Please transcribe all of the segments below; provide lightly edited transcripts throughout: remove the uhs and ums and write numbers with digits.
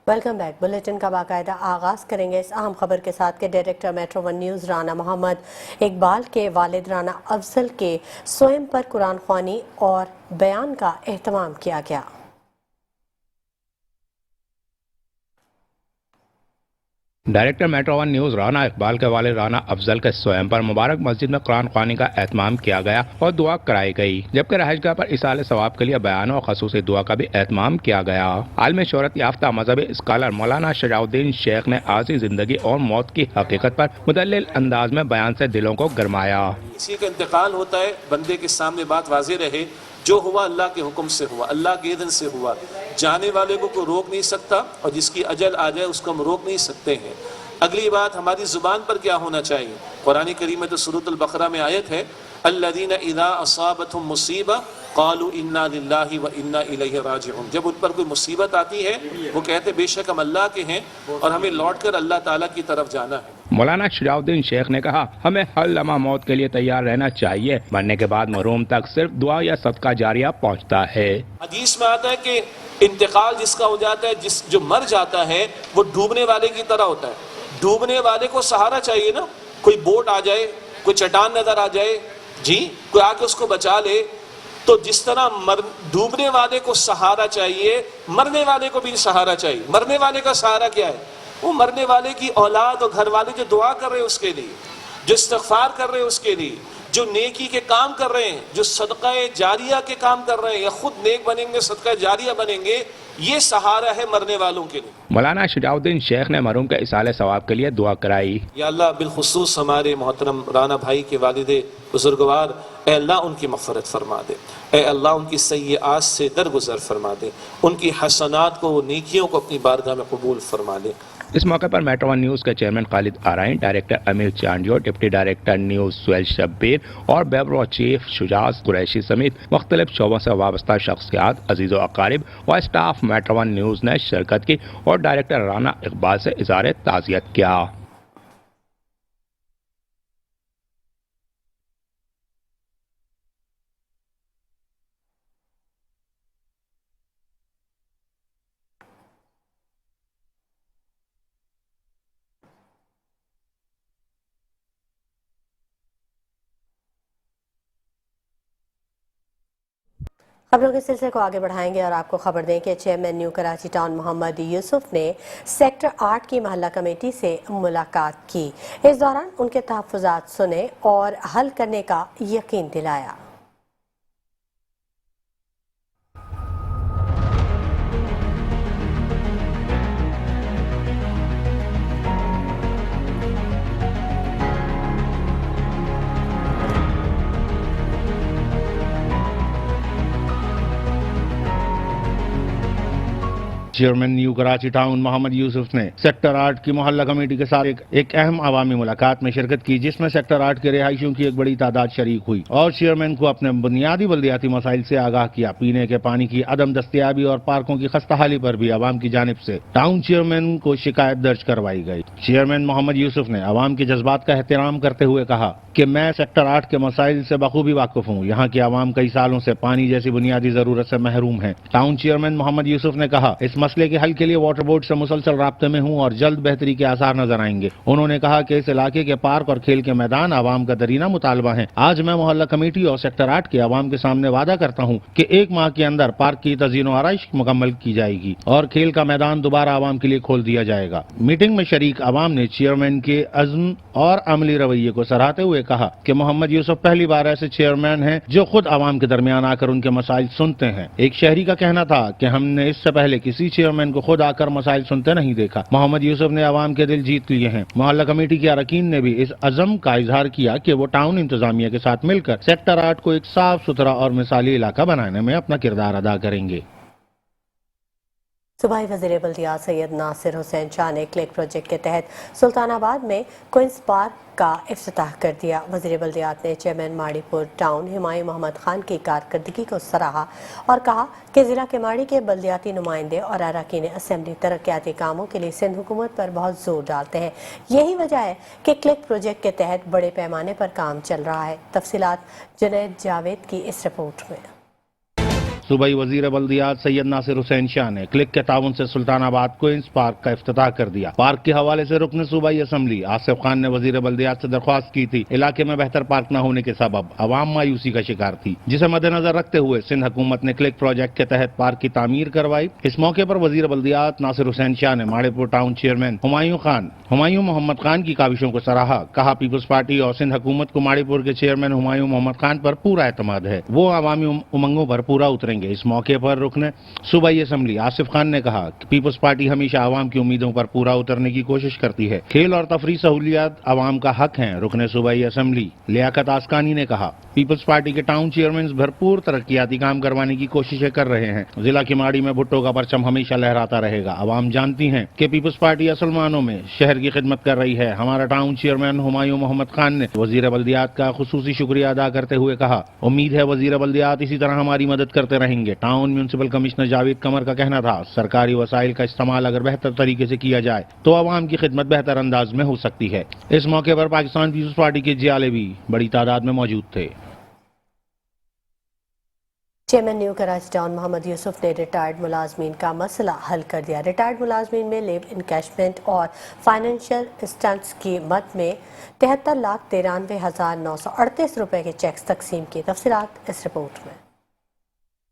Welcome back. Bulletin کا باقاعدہ آغاز کریں گے اس اہم خبر کے ساتھ کہ director metro one news Rana Muhammad Iqbal کے والد رانا افضل کے سوئم پر قرآن خوانی اور بیان کا اہتمام کیا گیا۔ Director metro one news Rana Iqbal کے والد رانا افضل کے سوئم پر مبارک مسجد میں قرآن خوانی کا اہتمام کیا گیا اور دعا کرائی گئی، جبکہ رہائش گاہ پر ایصال ثواب کے لیے بیان اور خصوصی دعا کا بھی اہتمام کیا گیا۔ عالمی شہرت یافتہ مذہبی اسکالر مولانا شجاع الدین شیخ نے عارضی زندگی اور موت کی حقیقت پر مدلل انداز میں بیان سے دلوں کو گرمایا۔ کسی کا انتقال ہوتا ہے، بندے کے سامنے بات واضح رہے، جو ہوا اللہ کے حکم سے ہوا، اللہ کے اذن سے ہوا، جانے والے کو کوئی روک نہیں سکتا، اور جس کی اجل آ جائے اس کو ہم روک نہیں سکتے ہیں۔ اگلی بات، ہماری زبان پر کیا ہونا چاہیے؟ قرآن کریم میں تو سورۃ البقرہ میں آیت ہے، الذین اذا اصابتهم مصیبہ قالوا انا للہ وانا الیہ راجعون۔ جب ان پر کوئی مصیبت آتی ہے وہ کہتے بے شک ہم اللہ کے ہیں اور ہمیں لوٹ کر اللہ تعالیٰ کی طرف جانا ہے۔ مولانا شجاع الدین شیخ نے کہا، ہمیں ہر لمحہ موت کے لیے تیار رہنا چاہیے، مرنے کے بعد محروم تک صرف دعا یا صدقہ جاریہ پہنچتا ہے۔ حدیث میں آتا ہے کہ انتقال جس کا ہو جاتا ہے، جو مر جاتا ہے وہ ڈوبنے والے کی طرح ہوتا ہے۔ ڈوبنے والے کو سہارا چاہیے نا، کوئی بوٹ آ جائے، کوئی چٹان نظر آ جائے، کوئی آ کے اس کو بچا لے، تو جس طرح ڈوبنے والے کو سہارا چاہیے، مرنے والے کو بھی سہارا چاہیے۔ مرنے والے کا سہارا کیا ہے؟ وہ مرنے والے کی اولاد اور گھر والے جو دعا کر رہے ہیں اس کے لیے، جو استغفار کر رہے ہیں اس کے لیے، جو نیکی کے کام کر رہے ہیں، جو صدقہ جاریہ کے کام کر رہے ہیں، یا خود نیک بنیں گے، صدقہ جاریہ بنیں گے، یہ سہارا ہے مرنے والوں کے لیے۔ مولانا شجاع الدین شیخ نے مرحوم کے ایصال ثواب کے لیے دعا کرائی۔ یا اللہ، بالخصوص ہمارے محترم رانا بھائی کے والد بزرگوار، اے اللہ ان کی مغفرت فرما دے، اے اللہ ان کی سیئات سے درگزر فرما دے، ان کی حسنات کو، نیکیوں کو اپنی بارگاہ میں قبول فرما دے۔ اس موقع پر میٹرو ون نیوز کے chairman Khalid Arain, director Amir Chandio, deputy director news Sohail Shabbir اور بیورو چیف شجاع قریشی سمیت مختلف شعبوں سے وابستہ شخصیات، عزیز و اقارب و اسٹاف میٹرو ون نیوز نے شرکت کی اور ڈائریکٹر رانا اقبال سے اظہار تعزیت کیا۔ خبروں کے سلسلے کو آگے بڑھائیں گے اور آپ کو خبر دیں کہ چیئرمین نیو کراچی ٹاؤن محمد یوسف نے سیکٹر 8 کی محلہ کمیٹی سے ملاقات کی۔ اس دوران ان کے تحفظات سنے اور حل کرنے کا یقین دلایا۔ چیئرمین نیو کراچی ٹاؤن محمد یوسف نے سیکٹر 8 کی محلہ کمیٹی کے ساتھ ایک اہم عوامی ملاقات میں شرکت کی، جس میں سیکٹر 8 کے رہائشیوں کی ایک بڑی تعداد شریک ہوئی اور چیئرمین کو اپنے بنیادی بلدیاتی مسائل سے آگاہ کیا۔ پینے کے پانی کی عدم دستیابی اور پارکوں کی خستہ حالی پر بھی عوام کی جانب سے ٹاؤن چیئرمین کو شکایت درج کروائی گئی۔ چیئرمین محمد یوسف نے عوام کے جذبات کا احترام کرتے ہوئے کہا کہ میں سیکٹر 8 کے مسائل سے بخوبی واقف ہوں۔ یہاں کی عوام کئی سالوں سے پانی جیسی بنیادی ضرورت سے محروم ہے۔ ٹاؤن چیئرمین محمد یوسف نے کہا، اس مسئلے کے حل کے لیے واٹر بورڈ سے مسلسل رابطے میں ہوں اور جلد بہتری کے آثار نظر آئیں گے۔ انہوں نے کہا کہ اس علاقے کے پارک اور کھیل کے میدان عوام کا درینہ مطالبہ ہیں۔ آج میں محلہ کمیٹی اور سیکٹر 8 کے عوام کے سامنے وعدہ کرتا ہوں کہ 1 ماہ کے اندر پارک کی تزئین و آرائش مکمل کی جائے گی اور کھیل کا میدان دوبارہ عوام کے لیے کھول دیا جائے گا۔ میٹنگ میں شریک عوام نے چیئرمین کے عزم اور عملی رویے کو سراہتے ہوئے کہا کہ محمد یوسف پہلی بار ایسے چیئرمین ہیں جو خود عوام کے درمیان آ کر ان کے مسائل سنتے ہیں۔ ایک شہری کا کہنا تھا کہ ہم نے اس سے پہلے کسی چیئرمین کو خود آ کر مسائل سنتے نہیں دیکھا۔ محمد یوسف نے عوام کے دل جیت لیے ہیں۔ محلہ کمیٹی کے اراکین نے بھی اس عزم کا اظہار کیا کہ وہ ٹاؤن انتظامیہ کے ساتھ مل کر سیکٹر 8 کو ایک صاف ستھرا اور مثالی علاقہ بنانے میں اپنا کردار ادا کریں گے۔ صوبائی وزیر بلدیات سید ناصر حسین شاہ نے کلیک پروجیکٹ کے تحت سلطان آباد میں کوئنس پارک کا افتتاح کر دیا۔ وزیر بلدیات نے چیئرمین ماڑی پور ٹاؤن ہمایوں محمد خان کی کارکردگی کو سراہا اور کہا کہ ضلع کے ماڑی کے بلدیاتی نمائندے اور اراکین اسمبلی ترقیاتی کاموں کے لیے سندھ حکومت پر بہت زور ڈالتے ہیں۔ یہی وجہ ہے کہ کلک پروجیکٹ کے تحت بڑے پیمانے پر کام چل رہا ہے۔ تفصیلات جنید جاوید کی اس رپورٹ میں۔ सूबाई वजीर बल्दियात सैयद नासिर हुसैन शाह ने क्लिक के ताउन से सुल्तानाबाद क्वींस पार्क का इफ्तिताह कर दिया। पार्क के हवाले से रुकन सूबाई असम्बली आसिफ खान ने वजीर बल्दियात से दरख्वास्त की थी। इलाके में बेहतर पार्क न होने के सबब अवाम मायूसी का शिकार थी, जिसे मद्देनजर रखते हुए सिंध हुकूमत ने क्लिक प्रोजेक्ट के तहत पार्क की तामीर करवाई। इस मौके पर वजीर बल्दियात नासिर हुसैन शाह ने माड़ेपुर टाउन चेयरमैन हुमायूं मोहम्मद खान की काविशों को सराहा। कहा, पीपल्स पार्टी और सिंध हुकूमत को माड़ेपुर के चेयरमैन हुमायूं मोहम्मद खान पर पूरा एतमाद है, वो अवामी उमंगों पर पूरा उतरेंगे। इस मौके पर रुकन सूबाई असम्बली आसिफ खान ने कहा कि पीपल्स पार्टी हमेशा आवाम की उम्मीदों पर पूरा उतरने की कोशिश करती है। खेल और तफरी सहूलियात आवाम का हक हैं। रुकन सूबाई असम्बली लियाकत आसकानी ने कहा, पीपल्स पार्टी के टाउन चेयरमैन भरपूर तरक्याती काम करवाने की कोशिशें कर रहे हैं। जिला की माड़ी में भुट्टो का परचम हमेशा लहराता रहेगा। आवाम जानती है कि पीपल्स पार्टी असल मानों में शहर की खिदमत कर रही है। हमारा टाउन चेयरमैन हुमायूं मोहम्मद खान ने वजीर बल्दियात का खुसूसी शुक्रिया अदा करते हुए कहा, उम्मीद है वजीर बल्दियात इसी तरह हमारी मदद करते रहेंगे। टाउन म्यूनिसिपल कमिश्नर जावेद कमर का कहना था, सरकारी वसाइल का इस्तेमाल अगर बेहतर तरीके से किया जाए तो आवाम की खिदमत बेहतर अंदाज में हो सकती है। इस मौके पर पाकिस्तान पीपल्स पार्टी के जियाले भी बड़ी तादाद में मौजूद थे। Chairman new Karachi town Mohammad Yusuf ने रिटायर्ड मुलाजमीन का मसला हल कर दिया। रिटायर्ड मुलाजमीन में लिव इनकैशमेंट और फाइनेंशियल असिस्टेंस की मद में 73,93,938 रुपए के चेक्स तकसीम किए। तफसीलात इस रिपोर्ट में।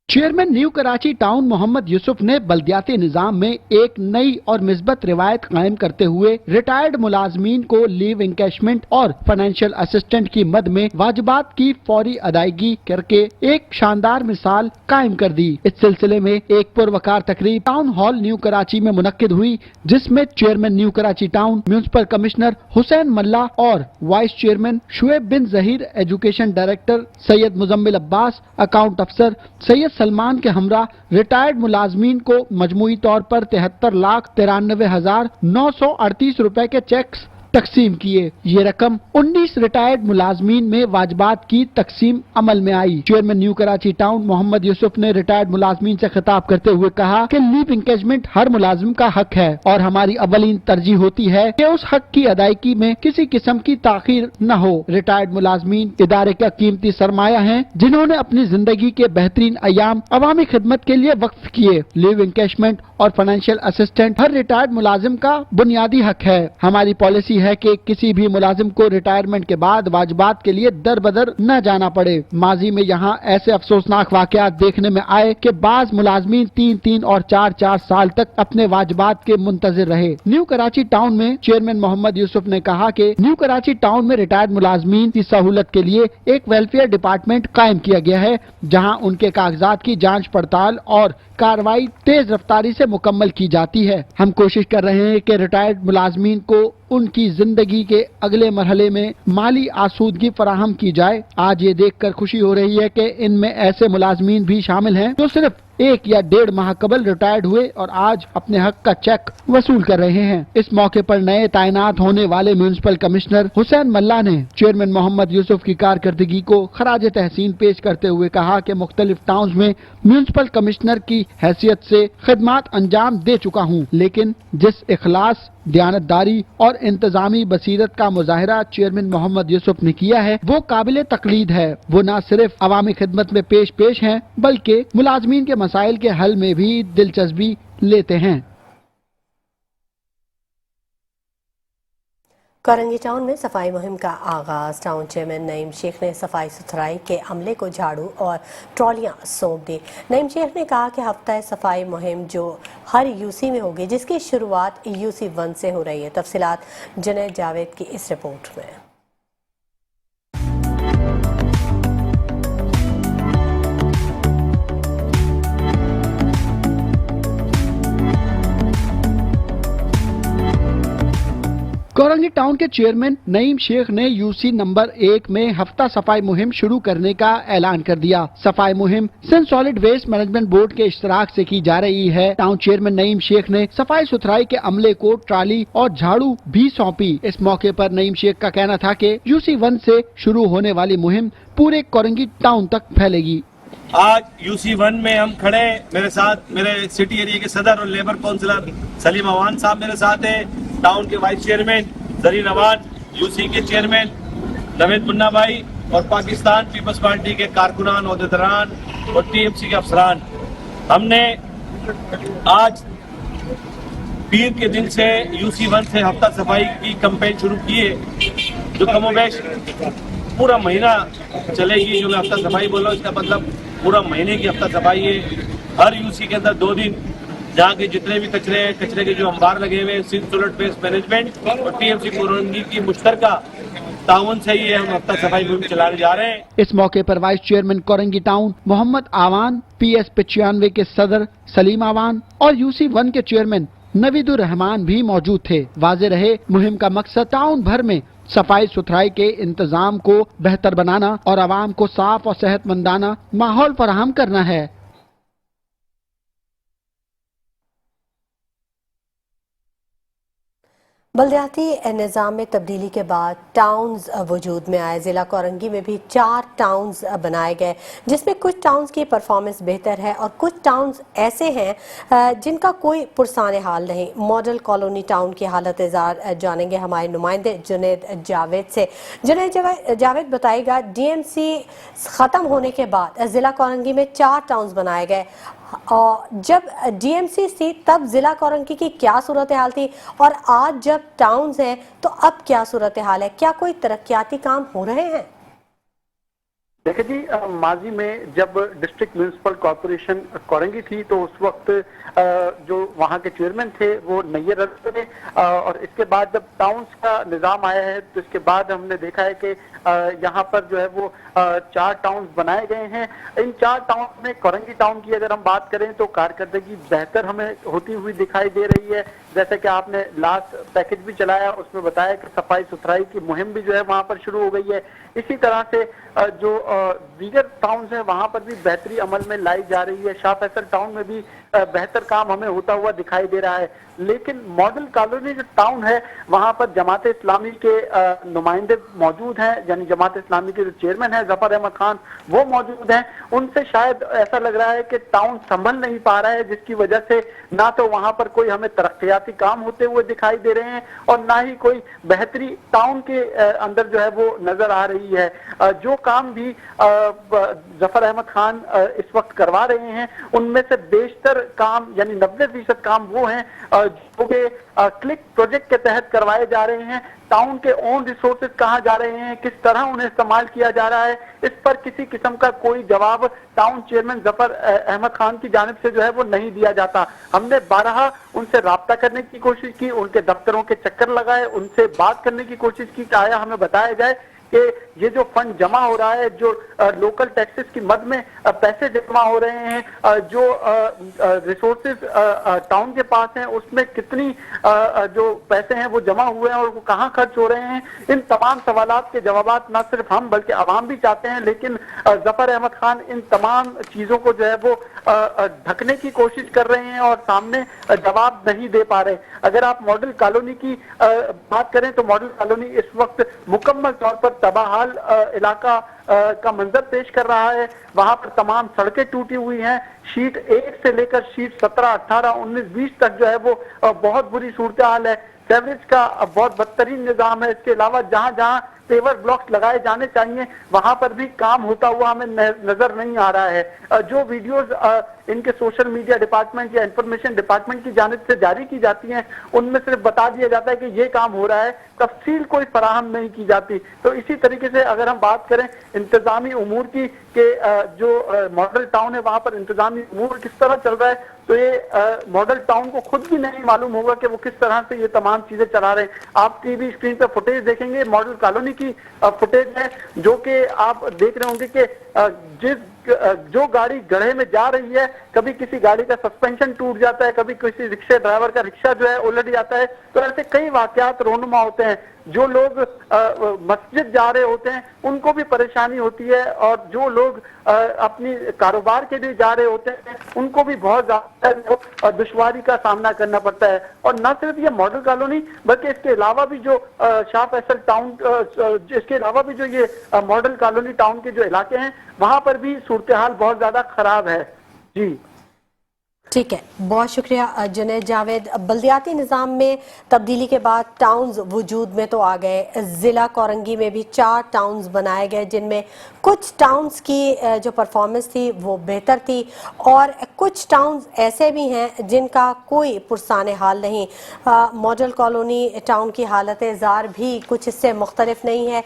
Chairman new Karachi town Mohammad Yusuf ने बल्दियाती निजाम में एक नई और मिसबत रिवायत कायम करते हुए रिटायर्ड मुलाजमीन को लीव इनकैशमेंट और फाइनेंशियल असिस्टेंट की मद में वाजिबात की फौरी अदायगी करके एक शानदार मिसाल कायम कर दी। इस सिलसिले में एक पुरवकार तकरीब टाउन हॉल न्यू कराची में मुनक्किद हुई, जिसमें chairman new Karachi town municipal commissioner Hussain Malla और vice chairman Shoaib bin Zaheer, education director Syed Muzammil Abbas, account अफसर सैयद सलमान के हमरा रिटायर्ड मुलाजमीन को मजमूई तौर पर 73,93,938 रुपए के चेक्स तकसीम किए। ये रकम 19 रिटायर्ड मुलाजमीन में वाजिबात की तकसीम अमल में आई। Chairman new Karachi town Mohammad Yusuf ने रिटायर्ड मुलाजमीन से खिताब करते हुए कहा कि लीव इंगेजमेंट हर मुलाजिम का हक है और हमारी अवलीन तरजीह होती है कि उस हक की अदायगी में किसी किस्म की ताखीर न हो। रिटायर्ड मुलाजमीन इदारे का कीमती सरमाया है, जिन्होंने अपनी जिंदगी के बेहतरीन अयाम अवामी खिदमत के लिए वक्फ किए। लीव इंगेजमेंट और फाइनेंशियल असिस्टेंट हर रिटायर्ड मुलाजिम का बुनियादी हक है। हमारी पॉलिसी है कि किसी भी मुलाजिम को रिटायरमेंट के बाद वाजिबात के लिए दर बदर न जाना पड़े। माजी में यहाँ ऐसे अफसोसनाक वाकयात देखने में आए कि बाज मुलाजमीन 3-3 और 4-4 साल तक अपने वाजिबात के मुंतजिर रहे। न्यू कराची टाउन में चेयरमैन मोहम्मद यूसुफ ने कहा कि न्यू कराची टाउन में रिटायर्ड मुलाजमीन की सहूलत के लिए एक वेलफेयर डिपार्टमेंट कायम किया गया है, जहाँ उनके कागजात की जाँच पड़ताल और कार्रवाई तेज रफ्तारी से मुकम्मल की जाती है। हम कोशिश कर रहे हैं कि रिटायर्ड मुलाजमीन को उनकी जिंदगी के अगले मरहले में माली आसूदगी फराहम की जाए। आज ये देखकर खुशी हो रही है कि इनमें ऐसे मुलाजमीन भी शामिल हैं जो सिर्फ 1 या 1.5 माह कबल रिटायर्ड हुए और आज अपने हक का चेक वसूल कर रहे हैं। इस मौके पर नए तैनात होने वाले म्यूनिसिपल कमिश्नर हुसैन मल्ला ने चेयरमैन मोहम्मद यूसुफ की कारकर्दगी को खराज तहसीन पेश करते हुए कहा कि मुख्तलिफ टाउन्स में म्यूनिसिपल कमिश्नर की हैसियत से खिदमात अंजाम दे चुका हूँ, लेकिन जिस इखलास, दयानतदारी और इंतजामी बसीरत का मुजाहिरा चेयरमैन मोहम्मद यूसुफ ने किया है, वो काबिल तकलीद है। वो न सिर्फ अवामी खिदमत में पेश हैं, बल्कि मुलाजमीन के मसाइल के हल में भी दिलचस्पी लेते हैं। कोरंगी टाउन में सफाई मुहिम का आगाज। टाउन चेयरमैन नईम शेख ने सफाई सुथराई के अमले को झाड़ू और ट्रॉलियां सौंप दी। नईम शेख ने कहा कि हफ्ता सफाई मुहिम जो हर यूसी में होगी, जिसकी शुरुआत यूसी 1 से हो रही है। तफसीलात जुनैद जावेद की इस रिपोर्ट में। कोरंगी टाउन के चेयरमैन नईम शेख ने यूसी नंबर 1 में हफ्ता सफाई मुहिम शुरू करने का ऐलान कर दिया। सफाई मुहिम Sindh solid waste management board के इश्तराक से की जा रही है। टाउन चेयरमैन नईम शेख ने सफाई सुथराई के अमले को ट्राली और झाड़ू भी सौंपी। इस मौके पर नईम शेख का कहना था कि यूसी 1 से शुरू होने वाली मुहिम पूरे कोरंगी टाउन तक फैलेगी। आज यूसी 1 में हम खड़े, मेरे साथ मेरे सिटी एरिया के सदर और लेबर काउंसिलर सलीम अवान साहब मेरे साथ है, टाउन के vice chairman Zareen Awan, UC के चेयरमैन नवेद मुन्ना भाई और पाकिस्तान पीपल्स पार्टी के कारकुनान, ओहदेदारान और टीएमसी के अफसरान, हमने आज पीर के दिन से UC1 से हफ्ता सफाई की कैंपेन शुरू की है, जो कमोबेश पूरा महीना चलेगी। जो मैं हफ्ता सफाई बोल रहा हूँ, इसका मतलब पूरा महीने की हफ्ता सफाई है। हर UC के अंदर 2 दिन जहाँ के जितने भी कचरे के जो अंबार लगे हुए हैं, सिंध सोलट वेस्ट मैनेजमेंट और टीएमसी कोरोनगी की मुश्तरका ताउन से ही हम हफ्ता सफाई मुहिम चलाने जा रहे हैं। इस मौके पर vice chairman Korangi town Mohammad Awan, PS 95 के सदर सलीम आवान और UC1 के चेयरमैन नवीदुर रहमान भी मौजूद थे। वाज़ेह रहे, मुहिम का मकसद टाउन भर में सफाई सुथराई के इंतजाम को बेहतर बनाना और आवाम को साफ और सेहतमंदाना माहौल फराहम करना है। बलदियाती निज़ाम में तब्दीली के बाद टाउन्स वजूद में आए। ज़िला कोरंगी में भी 4 टाउन्स बनाए गए, जिसमें कुछ टाउन्स की परफॉर्मेंस बेहतर है और कुछ टाउन्स ऐसे हैं जिनका कोई पुरसाने हाल नहीं। मॉडल कॉलोनी टाउन की हालत जानेंगे हमारे नुमाइंदे जुनैद जावेद से। जुनैद जावेद बताएगा, DMC ख़त्म होने के बाद ज़िला कोरंगी में 4 टाउन्स बनाए गए, और जब DMC थी तब ज़िला कोरंगी की क्या सूरत हाल थी और आज जब टाउन्स हैं तो अब क्या सूरत हाल है? क्या कोई तरक्याती काम हो रहे हैं? देखिए जी, माजी में जब डिस्ट्रिक्ट म्यूनिसिपल कॉरपोरेशन कोरंगी थी तो उस वक्त जो वहाँ के चेयरमैन थे वो नैयर रज़ थे, और इसके बाद जब टाउन्स का निज़ाम आया है तो इसके बाद हमने देखा है कि यहाँ पर जो है वो 4 टाउन्स बनाए गए हैं। इन 4 टाउन में कोरंगी टाउन की अगर हम बात करें तो कारकर्दगी बेहतर हमें होती हुई दिखाई दे रही है। जैसे कि आपने लास्ट पैकेज भी चलाया, उसमें बताया कि सफाई सुथराई की मुहिम भी जो है वहाँ पर शुरू हो गई है। इसी तरह से जो दीगर टाउन्स हैं वहाँ पर भी बेहतरी अमल में लाई जा रही है। शाह फैसल टाउन में भी बेहतर काम हमें होता हुआ दिखाई दे रहा है। लेकिन मॉडल कॉलोनी जो टाउन है वहाँ पर जमात इस्लामी के नुमाइंदे मौजूद हैं, यानी जमात इस्लामी के जो चेयरमैन है जफर अहमद खान वो मौजूद हैं। उनसे शायद ऐसा लग रहा है कि टाउन संभल नहीं पा रहा है, जिसकी वजह से ना तो वहाँ पर कोई हमें तरक्याती काम होते हुए दिखाई दे रहे हैं और ना ही कोई बेहतरी टाउन के अंदर जो है वो नजर आ रही है। जो काम भी जफर अहमद खान इस वक्त करवा रहे हैं उनमें से बेशतर काम यानी 90% काम वो हैं जो कि क्लिक प्रोजेक्ट के तहत करवाए जा रहे हैं। टाउन के ओन रिसोर्सेज कहाँ जा रहे हैं, किस तरह उन्हें इस्तेमाल किया जा रहा है, इस पर किसी किस्म का कोई जवाब टाउन चेयरमैन जफर अहमद खान की जानिब से जो है वो नहीं दिया जाता। हमने 12 उनसे राब्ता करने की कोशिश की, उनके दफ्तरों के चक्कर लगाए, उनसे बात करने की कोशिश की, आया हमें बताया जाए कि ये जो फंड जमा हो रहा है, जो लोकल टैक्सेस की मद में पैसे जमा हो रहे हैं, जो रिसोर्सेज टाउन के पास हैं उसमें कितनी जो पैसे हैं वो जमा हुए हैं और वो कहाँ खर्च हो रहे हैं, इन तमाम सवालात के जवाबात न सिर्फ हम बल्कि आवाम भी चाहते हैं। लेकिन जफर अहमद खान इन तमाम चीजों को जो है वो ढकने की कोशिश कर रहे हैं और सामने जवाब नहीं दे पा रहे। अगर आप मॉडल कॉलोनी की बात करें तो मॉडल कॉलोनी इस वक्त मुकम्मल तौर पर तबाहाल इलाका का मंजर पेश कर रहा है। वहां पर तमाम सड़कें टूटी हुई हैं। शीट 1 से लेकर शीट 17, 18, 19, 20 तक जो है वो बहुत बुरी सूरत हाल है। सेवरेज का बहुत बदतरीन निजाम है। इसके अलावा जहां जहां पेवर ब्लॉक्स लगाए जाने चाहिए वहां पर भी काम होता हुआ हमें नजर नहीं आ रहा है। जो वीडियोस इनके सोशल मीडिया डिपार्टमेंट या इंफॉर्मेशन डिपार्टमेंट की जानिब से जारी की जाती हैं उनमें सिर्फ बता दिया जाता है कि ये काम हो रहा है, तफसील कोई फराहम नहीं की जाती। तो इसी तरीके से अगर हम बात करें इंतजामी उमूर की कि जो मॉडल टाउन है वहां पर इंतजामी उमूर किस तरह चल रहा है, तो ये मॉडल टाउन को खुद भी नहीं मालूम होगा कि वो किस तरह से ये तमाम चीजें चला रहे हैं। आप टीवी स्क्रीन पर फुटेज देखेंगे, मॉडल कॉलोनी की फुटेज है जो कि आप देख रहे होंगे कि जो गाड़ी गड्ढे में जा रही है, कभी किसी गाड़ी का सस्पेंशन टूट जाता है, कभी किसी रिक्शा ड्राइवर का रिक्शा जो है उलट जाता है। तो ऐसे कई वाकयात रोनुमा होते हैं। जो लोग मस्जिद जा रहे होते हैं उनको भी परेशानी होती है और जो लोग अपनी कारोबार के लिए जा रहे होते हैं उनको भी बहुत ज्यादा दुश्वारी का सामना करना पड़ता है। और न सिर्फ ये मॉडल कॉलोनी बल्कि इसके अलावा भी जो शाह फैसल टाउन, इसके अलावा भी जो ये मॉडल कॉलोनी टाउन के जो इलाके हैं वहां पर भी सूरत हाल बहुत ज्यादा खराब है। जी ٹھیک ہے، بہت شکریہ جنید جاوید۔ بلدیاتی نظام میں تبدیلی کے بعد ٹاؤنز وجود میں تو آ گئے، ضلع کورنگی میں بھی 4 ٹاؤنز بنائے گئے، جن میں کچھ ٹاؤنز کی جو پرفارمنس تھی وہ بہتر تھی اور کچھ ٹاؤنز ایسے بھی ہیں جن کا کوئی پرسان حال نہیں۔ ماڈل کالونی ٹاؤن کی حالت زار بھی کچھ اس سے مختلف نہیں ہے۔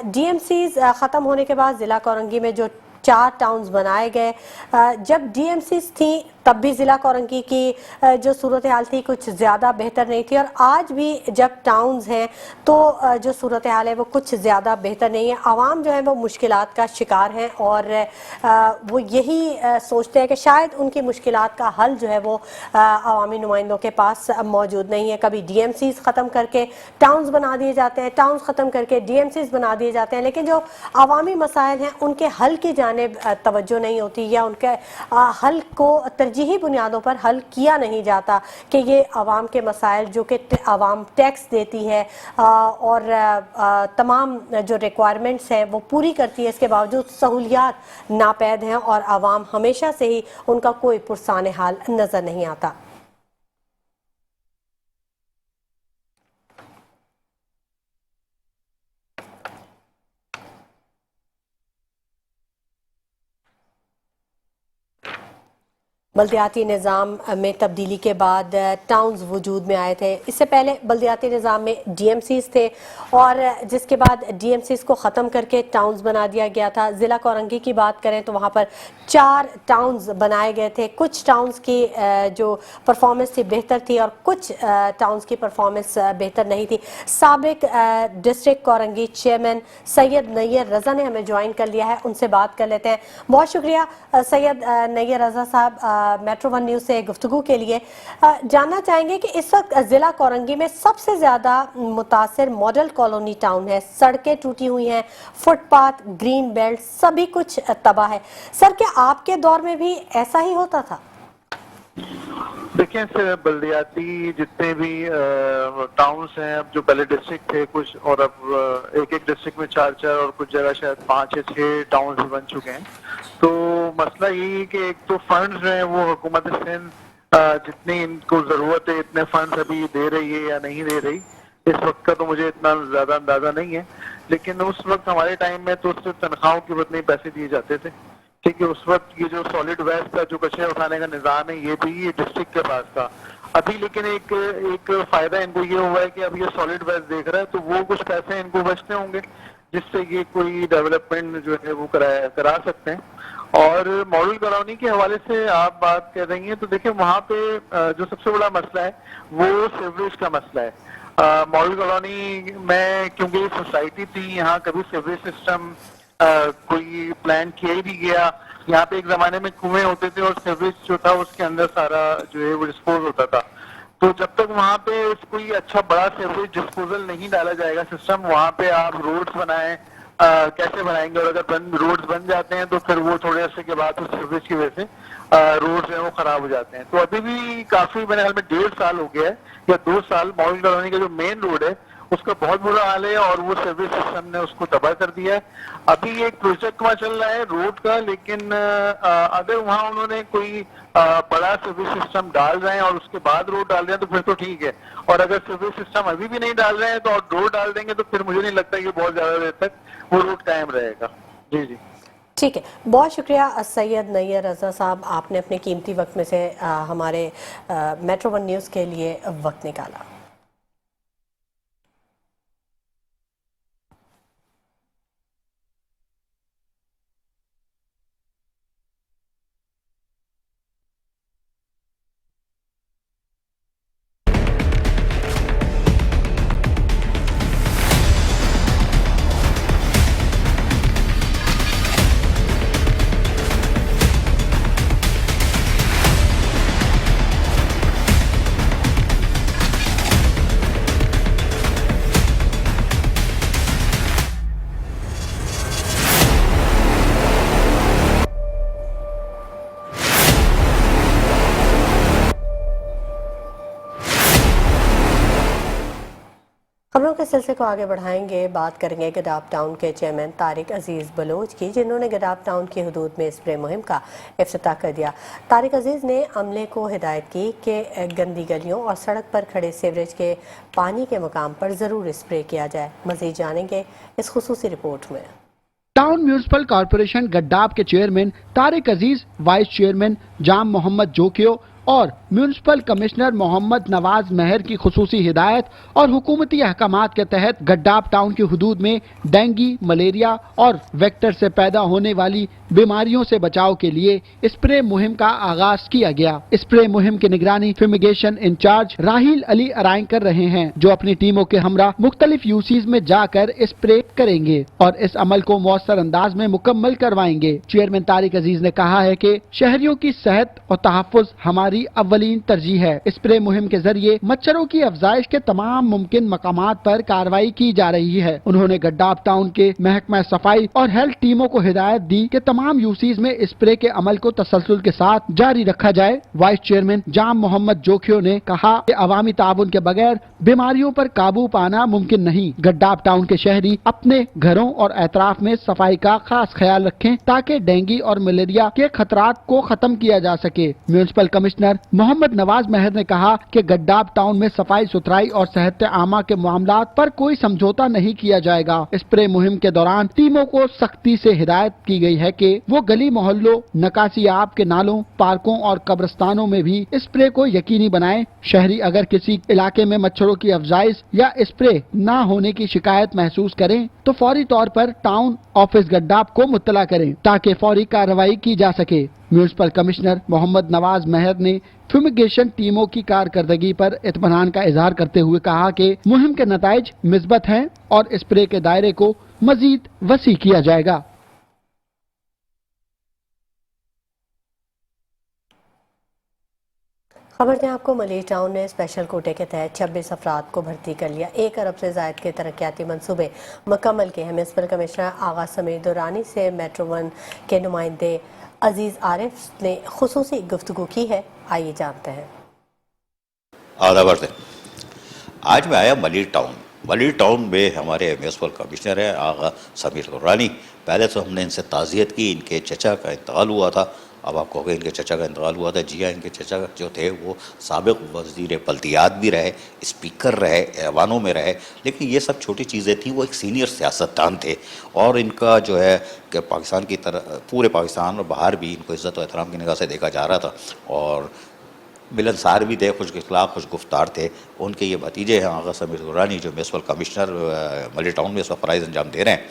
ڈی ایم سیز ختم ہونے کے بعد ضلع کورنگی میں جو 4 ٹاؤنز بنائے گئے، جب ڈی ایم سیز تھیں تب بھی ضلع کورنگی کی جو صورتحال تھی کچھ زیادہ بہتر نہیں تھی، اور آج بھی جب ٹاؤنز ہیں تو جو صورتحال ہے وہ کچھ زیادہ بہتر نہیں ہے۔ عوام جو ہے وہ مشکلات کا شکار ہیں اور وہ یہی سوچتے ہیں کہ شاید ان کی مشکلات کا حل جو ہے وہ عوامی نمائندوں کے پاس موجود نہیں ہے۔ کبھی ڈی ایم سیز ختم کر کے ٹاؤنز بنا دیے جاتے ہیں، ٹاؤنز ختم کر کے ڈی ایم سیز بنا دیے جاتے ہیں، لیکن جو عوامی مسائل ہیں ان کے حل کی جانب توجہ نہیں ہوتی یا ان کے حل کو ترجیحی بنیادوں پر حل کیا نہیں جاتا کہ یہ عوام کے مسائل جو کہ عوام ٹیکس دیتی ہے اور تمام جو ریکوائرمنٹس ہیں وہ پوری کرتی ہے، اس کے باوجود سہولیات ناپید ہیں اور عوام ہمیشہ سے ہی ان کا کوئی پرسان حال نظر نہیں آتا۔ بلدیاتی نظام میں تبدیلی کے بعد ٹاؤنز وجود میں آئے تھے۔ اس سے پہلے بلدیاتی نظام میں ڈی ایم سیز تھے اور جس کے بعد ڈی ایم سیز کو ختم کر کے ٹاؤنز بنا دیا گیا تھا۔ ضلع کورنگی کی بات کریں تو وہاں پر 4 ٹاؤنز بنائے گئے تھے۔ کچھ ٹاؤنز کی جو پرفارمنس تھی بہتر تھی اور کچھ ٹاؤنز کی پرفارمنس بہتر نہیں تھی۔ سابق ڈسٹرکٹ کورنگی چیئرمین سید نیر رضا نے ہمیں جوائن کر لیا ہے، ان سے بات کر لیتے ہیں۔ بہت شکریہ سید نیر رضا صاحب میٹرو 1 نیوز سے گفتگو کے لیے۔ جاننا چاہیں گے کہ اس وقت ضلع کورنگی میں سب سے زیادہ متاثر ماڈل کالونی ٹاؤن ہے، سڑکیں ٹوٹی ہوئی ہیں، فٹ پاتھ، گرین بیلٹ سبھی کچھ تباہ ہے۔ سر کیا آپ کے دور میں بھی ایسا ہی ہوتا تھا؟ دیکھیں سر، بلدیاتی جتنے بھی ٹاؤنز ہیں، اب جو پہلے ڈسٹرکٹ تھے کچھ اور اب ایک ڈسٹرکٹ میں 4 اور کچھ جگہ شاید 5 یا 6 ٹاؤنز بھی بن چکے ہیں۔ تو مسئلہ یہی ہے کہ ایک تو فنڈز ہیں وہ حکومت سندھ جتنی ان کو ضرورت ہے اتنے فنڈز ابھی دے رہی ہے یا نہیں دے رہی، اس وقت کا تو مجھے اتنا زیادہ اندازہ نہیں ہے، لیکن اس وقت ہمارے ٹائم میں تو صرف تنخواہوں کے بدلے پیسے دیے جاتے تھے، کیونکہ اس وقت یہ جو سالڈ ویسٹ کا جو کچرے اٹھانے کا نظام ہے یہ بھی ڈسٹرکٹ کے پاس تھا۔ ابھی لیکن ایک فائدہ ان کو یہ ہوا ہے کہ اب یہ سالڈ ویسٹ دیکھ رہا ہے تو وہ کچھ پیسے ان کو بچتے ہوں گے جس سے یہ کوئی ڈیولپمنٹ جو ہے وہ کرا سکتے ہیں۔ اور ماڈل کالونی کے حوالے سے آپ بات کر رہی ہیں تو دیکھیں وہاں پہ جو سب سے بڑا مسئلہ ہے وہ سیوریج کا مسئلہ ہے۔ ماڈل کالونی میں کیونکہ یہ سوسائٹی تھی، یہاں کبھی سیوریج سسٹم کوئی پلان کیا ہی نہیں گیا۔ یہاں پہ ایک زمانے میں کنویں ہوتے تھے اور سیوریج جو تھا اس کے اندر سارا جو ہے وہ ڈسپوز ہوتا تھا، تو جب تک وہاں پہ کوئی اچھا بڑا سیوریج ڈسپوزل نہیں ڈالا جائے گا سسٹم، وہاں پہ آپ روڈز بنائیں کیسے بنائیں گے، اور اگر روڈز بن جاتے ہیں تو پھر وہ تھوڑے عرصے کے بعد اس سیوریج کی وجہ سے روڈز ہیں وہ خراب ہو جاتے ہیں۔ تو ابھی بھی کافی میرے خیال میں 1.5 سال ہو گیا ہے یا 2 سال ماڈل کالونی کا جو مین روڈ ہے اس کا بہت برا حال ہے اور وہ سیوریج سسٹم نے اس کو تباہ کر دیا ہے۔ ابھی ایک پروجیکٹ وہاں چل رہا ہے روڈ کا، لیکن اگر وہاں انہوں نے کوئی بڑا سیوریج سسٹم ڈال رہے ہیں اور اس کے بعد روڈ ڈال رہے ہیں تو پھر تو ٹھیک ہے، اور اگر سیوریج سسٹم ابھی بھی نہیں ڈال رہے ہیں تو اور روڈ ڈال دیں گے تو پھر مجھے نہیں لگتا کہ بہت زیادہ دیر تک وہ روڈ قائم رہے گا۔ جی جی ٹھیک ہے، بہت شکریہ سید نیر رضا صاحب، آپ نے اپنے قیمتی وقت میں سے ہمارے میٹرو 1 نیوز کے لیے وقت نکالا۔ खबरों के सिलसिले को आगे बढ़ाएंगे। बात करेंगे गडाफ टाउन के चेयरमैन तारिक अजीज बलोच की, जिन्होंने गडाफ टाउन की हदूद में स्प्रे मुहिम का इफ्तिताह कर दिया। तारिक अजीज ने अमले को हिदायत की कि गंदी गलियों और सड़क पर खड़े सीवरेज के पानी के मकाम पर ज़रूर स्प्रे किया जाए। मज़ीद जानेंगे इस खुसूसी रिपोर्ट में। टाउन म्यूनिसिपल कॉरपोरेशन गड्डाफ के चेयरमैन तारिक अजीज, वाइस चेयरमैन जाम मोहम्मद जोकियो और म्यूनिसिपल कमिश्नर मोहम्मद नवाज महर की खुसूसी हिदायत और हुकूमती अहकामात के तहत गड्डाफ टाउन की हुदूद में डेंगू, मलेरिया और वेक्टर से पैदा होने वाली बीमारियों से बचाव के लिए स्प्रे मुहिम का आगाज किया गया। स्प्रे मुहिम की निगरानी फ्यूमिगेशन इंचार्ज राहिल अली अराइन कर रहे हैं, जो अपनी टीमों के हमरा मुख्तलिफ यूसीज में जाकर स्प्रे करेंगे और इस अमल को मौसर अंदाज में मुकम्मल करवाएंगे। चेयरमैन तारिक अजीज ने कहा है कि शहरियों की सेहत और तहफ़्फ़ुज़ हमारी अव्वलीन तरजीह है। स्प्रे मुहिम के जरिए मच्छरों की अफजाइश के तमाम मुमकिन मकामात पर कार्रवाई की जा रही है। उन्होंने गड्डाफ टाउन के महकमा सफाई और हेल्थ टीमों को हिदायत दी कि तमाम यूसीज में स्प्रे के अमल को तसलसल के साथ जारी रखा जाए। वाइस चेयरमैन जाम मोहम्मद जोखियो ने कहा कि अवामी ताउन के बगैर बीमारियों पर काबू पाना मुमकिन नहीं। गड्डाफ टाउन के शहरी अपने घरों और एतराफ में सफाई का खास ख्याल रखें ताकि डेंगू और मलेरिया के खतरात को खत्म किया जा सके। म्यूनिसिपल कमिश्नर मोहम्मद नवाज महर ने कहा कि गड्डाफ टाउन में सफाई सुथराई और सेहत आमा के मामलात पर कोई समझौता नहीं किया जाएगा। स्प्रे मुहिम के दौरान टीमों को सख्ती से हिदायत की गई है कि वो गली मोहल्लों, नकासी आब के नालों, पार्कों और कब्रिस्तानों में भी स्प्रे को यकीनी बनाएं। शहरी अगर किसी इलाके में मच्छरों की अफजाइश या स्प्रे न होने की शिकायत महसूस करें तो फौरी तौर पर टाउन ऑफिस गड्डाफ को मुत्तला करें ताकि फौरी कार्रवाई की जा सके। म्यूनिसिपल कमिश्नर मोहम्मद नवाज महर ने फ्यूमिगेशन टीमों की कारकर्दगी पर इत्मीनान का इजहार करते हुए कहा कि मुहिम के नताइज मिस्बत हैं और स्प्रे के दायरे को मजीद वसी किया जाएगा। खबर दें आपको, मलिर टाउन ने स्पेशल कोटे के तहत 26 अफराद को भर्ती कर लिया। 1 अरब से ज़ायद के तरक्याती मंसूबे मुकम्मल किए हैं। म्यूनिसिपल कमिश्नर आगा समीर दुरानी से मेट्रो 1 के नुमाइंदे अजीज आरिफ ने खुसूसी गुफ्तगू की है। आइए जानते हैं। आदाबर से आज मैं आया मलिर टाउन। मलिर टाउन में हमारे म्यूनिसिपल कमिश्नर हैं आगा समीर दुरानी। पहले तो हमने इनसे ताज़ियत की, इनके चचा का इंतकाल हुआ था। अब आपको कहोगे इनके चचा का इंतकाल हुआ था। जी हाँ, इनके चचा जो थे वो साबिक वज़ीर बल्दियात भी रहे, स्पीकर रहे, ऐवानों में रहे, लेकिन ये सब छोटी चीज़ें थी। वो एक सीनियर सियासतदान थे और इनका जो है कि पाकिस्तान की तरह पूरे पाकिस्तान और बाहर भी इनको इज़्ज़त और एहतराम की निगाह से देखा जा रहा था और मिलनसार भी थे, खुश अखलाक, खुश गुफ्तार थे। उनके ये भतीजे हैं आगा समीर दुरानी, जो म्यूनिसिपल कमिश्नर मलिर टाउन में इस वक्त फ़राइज़ अंजाम दे रहे हैं।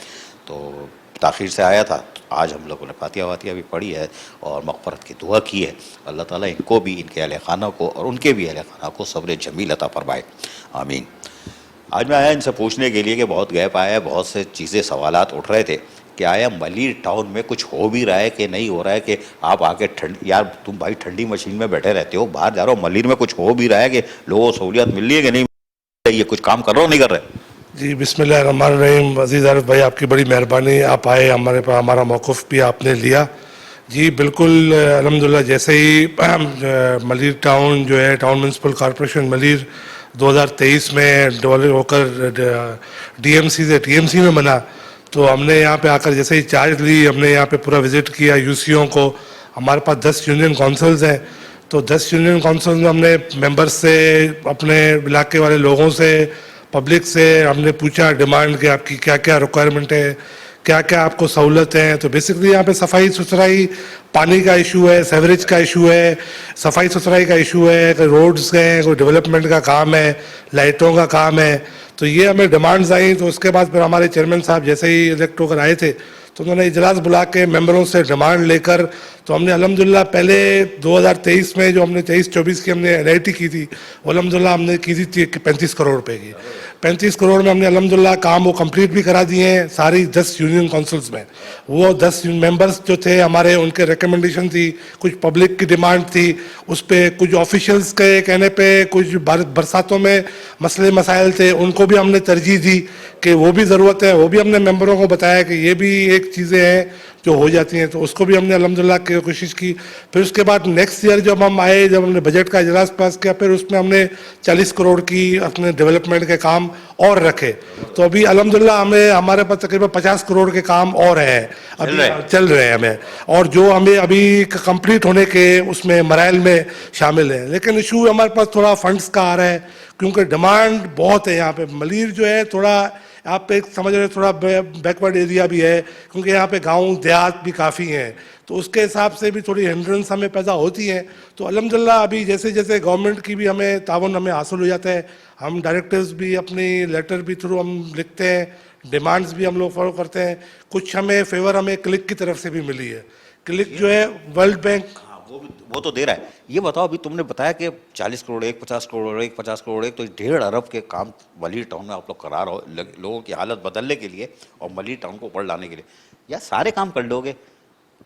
तो ताख़ीर से आया था, आज हम लोगों ने फातिहा वातिया भी पढ़ी है और मग़फ़रत की दुआ की है। अल्लाह ताला इनको भी, इनके अहले खाना को और उनके भी अहले खाना को सब्र जमील अता फरमाए, आमीन। आज मैं आया इनसे पूछने के लिए कि बहुत गैप आया है, बहुत से चीज़ें सवालात उठ रहे थे कि आया मलिर टाउन में कुछ हो भी रहा है कि नहीं हो रहा है। कि आप आके यार तुम भाई ठंडी मशीन में बैठे रहते हो, बाहर जा रहे हो, मलिर में कुछ हो भी रहा है कि लोगों को सहूलियत मिल रही है कि नहीं, ये कुछ काम कर रहे हो नहीं कर रहे? जी बिस्मिल्लाहिर्रहमानिर्रहीम। अज़ीज़ आरिफ भाई, आपकी बड़ी मेहरबानी, आप आए, हमारे पास हमारा मौक़िफ़ भी आपने लिया। जी बिल्कुल, अल्हम्दुलिल्लाह। जैसे ही मलिर टाउन जो है, टाउन म्यूनिसिपल कॉरपोरेशन मलिर 2023 में डेवलप होकर डीएमसी से टीएमसी में बना, तो हमने यहाँ पे आकर जैसे ही चार्ज ली, हमने यहाँ पे पूरा विज़िट किया यूसीओं को। हमारे पास 10 यूनियन काउंसिल्स हैं, तो 10 यूनियन काउंसिल में हमने मेंबर्स से, अपने इलाके वाले लोगों से, पब्लिक से हमने पूछा डिमांड कि आपकी क्या क्या रिक्वायरमेंट है, क्या क्या आपको सहूलत है। तो बेसिकली यहाँ पे सफाई सुथराई, पानी का इशू है, सेवरेज का इशू है, सफाई सुथराई का इशू है, कोई रोड्स हैं, कोई डेवलपमेंट का काम है, लाइटों का काम है। तो ये हमें डिमांड्स आई। तो उसके बाद फिर हमारे चेयरमैन साहब जैसे ही इलेक्ट होकर आए थे तो उन्होंने इजलास बुला के मेंबरों से डिमांड लेकर, तो हमने अल्हम्दुलिल्लाह पहले 2023 में जो हमने 23-24 की हमने एनआईटी की थी, वो अल्हम्दुलिल्लाह हमने की थी 35 करोड़ रुपए की। 35 करोड़ में हमने अल्हम्दुलिल्लाह काम वो कंप्लीट भी करा दिए हैं सारी 10 यूनियन काउंसिल्स में। वो 10 मेंबर्स जो थे हमारे, उनके रिकमेंडेशन थी, कुछ पब्लिक की डिमांड थी, उस पर कुछ ऑफिशियल्स के कहने पे कुछ बरसातों में मसले मसाइल थे, उनको भी हमने तरजीह दी कि वो भी ज़रूरत है। वो भी हमने मेंबरों को बताया कि ये भी एक चीज़ें हैं जो हो जाती हैं, तो उसको भी हमने अल्हम्दुलिल्लाह की कोशिश की। फिर उसके बाद नेक्स्ट ईयर जब हम आए, जब हमने बजट का इजलास पास किया, फिर उसमें हमने 40 करोड़ की अपने डेवलपमेंट के काम और रखे। तो अभी अल्हम्दुलिल्लाह हमें हमारे पास तकरीबन 50 करोड़ के काम और हैं अभी चल रहे हैं हमें, और जो हमें अभी कंप्लीट होने के उसमें मराइल में शामिल है। लेकिन इशू हमारे पास थोड़ा फंड्स का आ रहा है, क्योंकि डिमांड बहुत है यहाँ पे। मलीर जो है थोड़ा आप पे समझ रहे थोड़ा बैकवर्ड एरिया भी है, क्योंकि यहाँ पे गांव देहात भी काफ़ी हैं, तो उसके हिसाब से भी थोड़ी हिंड्रेंस हमें पैदा होती हैं। तो अल्हम्दुलिल्लाह अभी जैसे जैसे गवर्नमेंट की भी हमें तावन हमें हासिल हो जाता है, हम डायरेक्टर्स भी अपनी लेटर भी थ्रू हम लिखते हैं, डिमांड्स भी हम लोग फॉलो करते हैं। कुछ हमें फेवर हमें क्लिक की तरफ से भी मिली है। क्लिक जो है वर्ल्ड बैंक वो तो दे रहा है। ये बताओ, अभी तुमने बताया कि 40 करोड़ एक, 50 करोड़ एक, 50 करोड़ एक, तो 1.5 अरब के काम मलीर टाउन में आप लोग करा रहे हो लोगों की हालत बदलने के लिए और मलीर टाउन को ऊपर लाने के लिए। यार सारे काम कर लोगे,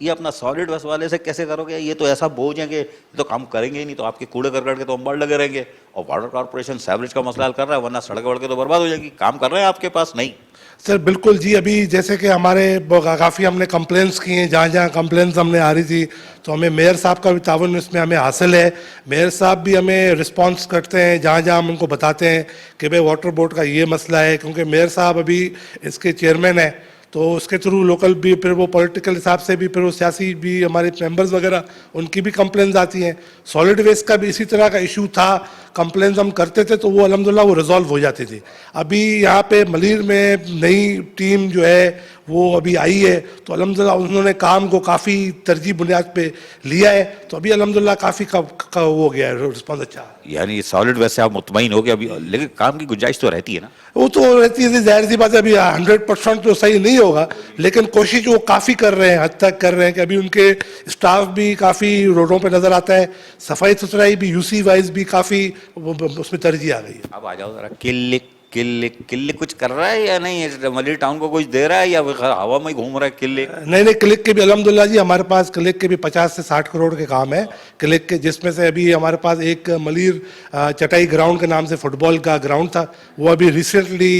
ये अपना सॉलिड वेस्ट वाले से कैसे करोगे? ये तो ऐसा बोझ है कि ये तो काम करेंगे ही नहीं, तो आपके कूड़े करकट के तो अंबाड़ लगे रहेंगे। और वाटर कॉर्पोरेशन सैवरेज का मसला हल कर रहा है, वरना सड़क वड़के तो बर्बाद हो जाएगी। काम कर रहे हैं आपके पास नहीं? सर बिल्कुल जी, अभी जैसे कि हमारे काफ़ी हमने कंप्लेंट्स की हैं, जहाँ जहाँ कंप्लेंट्स हमने आ रही थी, तो हमें मेयर साहब का भी तावन इसमें हमें हासिल है। मेयर साहब भी हमें रिस्पांस करते हैं, जहाँ जहाँ हम उनको बताते हैं कि भाई वाटर बोर्ड का ये मसला है, क्योंकि मेयर साहब अभी इसके चेयरमैन है, तो उसके थ्रू लोकल भी, फिर वो पॉलिटिकल हिसाब से भी, फिर वो सियासी भी हमारे मेंबर्स वगैरह उनकी भी कंप्लेंट्स आती हैं। सॉलिड वेस्ट का भी इसी तरह का इशू था, कंप्लेंट्स हम करते थे तो वो अल्हम्दुलिल्लाह वो रिजॉल्व हो जाती थी। अभी यहाँ पे मलीर में नई टीम जो है वो अभी आई है, तो अल्हम्दुलिल्लाह उन्होंने काम को काफ़ी तरजीह बुनियाद पे लिया है, तो अभी अल्हम्दुलिल्लाह काफ़ी हो गया है, रिस्पॉन्स अच्छा। यानी सॉलिड वेस्ट से आप मुतमईन हो गए अभी, लेकिन काम की गुंजाइश तो रहती है ना? वो तो रहती है, जाहिर सी बात है, अभी 100% तो सही नहीं होगा, लेकिन कोशिश वो काफ़ी कर रहे हैं, हद तक कर रहे हैं कि अभी उनके स्टाफ भी काफ़ी रोडों पे नज़र आता है, सफाई सुथराई भी यूसी वाइज भी काफ़ी उसमें तरजीह आ गई है। अब आ जाओ जरा, किल्ले कुछ कर रहा है या नहीं? मलीर टाउन को कुछ दे रहा है या हवा में ही घूम रहा है किल्ले? नहीं, क्लिक के भी अल्हम्दुलिल्लाह जी हमारे पास क्लिक के भी 50 से 60 करोड़ के काम है क्लिक के, जिसमें से अभी हमारे पास एक मलीर चटाई ग्राउंड के नाम से फुटबॉल का ग्राउंड था, वो अभी रिसेंटली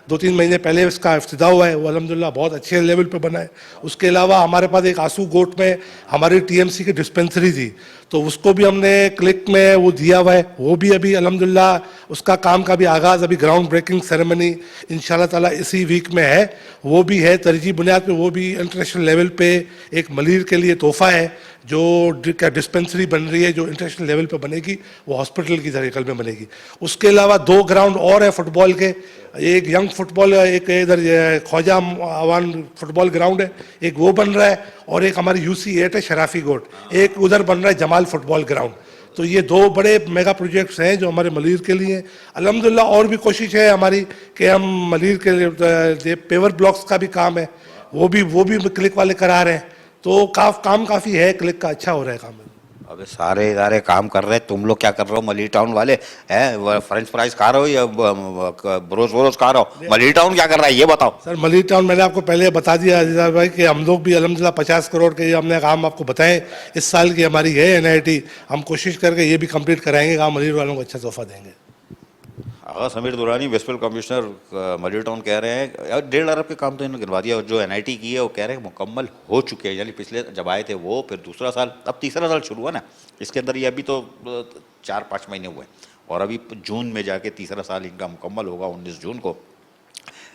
2-3 महीने पहले उसका इफ्तिताह हुआ है, वो अल्हम्दुलिल्लाह बहुत अच्छे लेवल पे बना है। उसके अलावा हमारे पास एक आंसू गोट में हमारी टीएमसी की डिस्पेंसरी थी, तो उसको भी हमने क्लिक में वो दिया हुआ है, वो भी अभी अल्हम्दुलिल्लाह उसका काम का भी आगाज़, अभी ग्राउंड ब्रेकिंग सेरेमनी इंशाल्लाह ताला इसी वीक में है, वो भी है तरजीह बुनियाद पे। वो भी इंटरनेशनल लेवल पे एक मलीर के लिए तोहफा है, जो डिस्पेंसरी बन रही है, जो इंटरनेशनल लेवल पे बनेगी, वो हॉस्पिटल की तरीके में बनेगी। उसके अलावा 2 ग्राउंड और है फुटबॉल के, एक यंग फुटबॉल, एक इधर ख्वाजा आवान फुटबॉल ग्राउंड है, एक वो बन रहा है, और एक हमारी UC8 है शराफी गोट, एक उधर बन रहा है जमाल फुटबॉल ग्राउंड। तो ये 2 बड़े मेगा प्रोजेक्ट्स हैं जो हमारे मलीर के लिए। अल्हम्दुलिल्लाह और भी कोशिश है हमारी कि हम मलीर के लिए पेवर ब्लॉक्स का भी काम है, वो भी क्लिक वाले करा रहे हैं, तो काम काफ़ी है, क्लिक का अच्छा हो रहा है काम। अबे सारे इदारे काम कर रहे हैं, तुम लोग क्या कर रहे हो? मलीर टाउन वाले हैं फ्रेंच फ्राइज खा रहे हो या ब्रोज खा रहे हो? मलीर टाउन क्या कर रहा है ये बताओ। सर मलीर टाउन मैंने आपको पहले बता दिया अजीजा भाई कि हम लोग भी अल्हम्दुलिल्लाह 50 करोड़ के हमने काम आपको बताएं, इस साल की हमारी है NIT, हम कोशिश करके ये भी कंप्लीट कराएंगे, काम मलीर वालों को अच्छा तोहफा देंगे। Agha Sameer Durrani municipal commissioner Malir town कह रहे हैं 1.5 अरब के काम तो इन्होंने गिनवा दिया, और जो NIT की है वो कह रहे हैं मुकम्मल हो चुके हैं। यानी पिछले जब आए थे वो, फिर दूसरा साल, अब तीसरा साल शुरू हुआ ना, इसके अंदर ये अभी तो 4-5 महीने हुए, और अभी जून में जाके तीसरा साल इनका मुकम्मल होगा 19 जून को,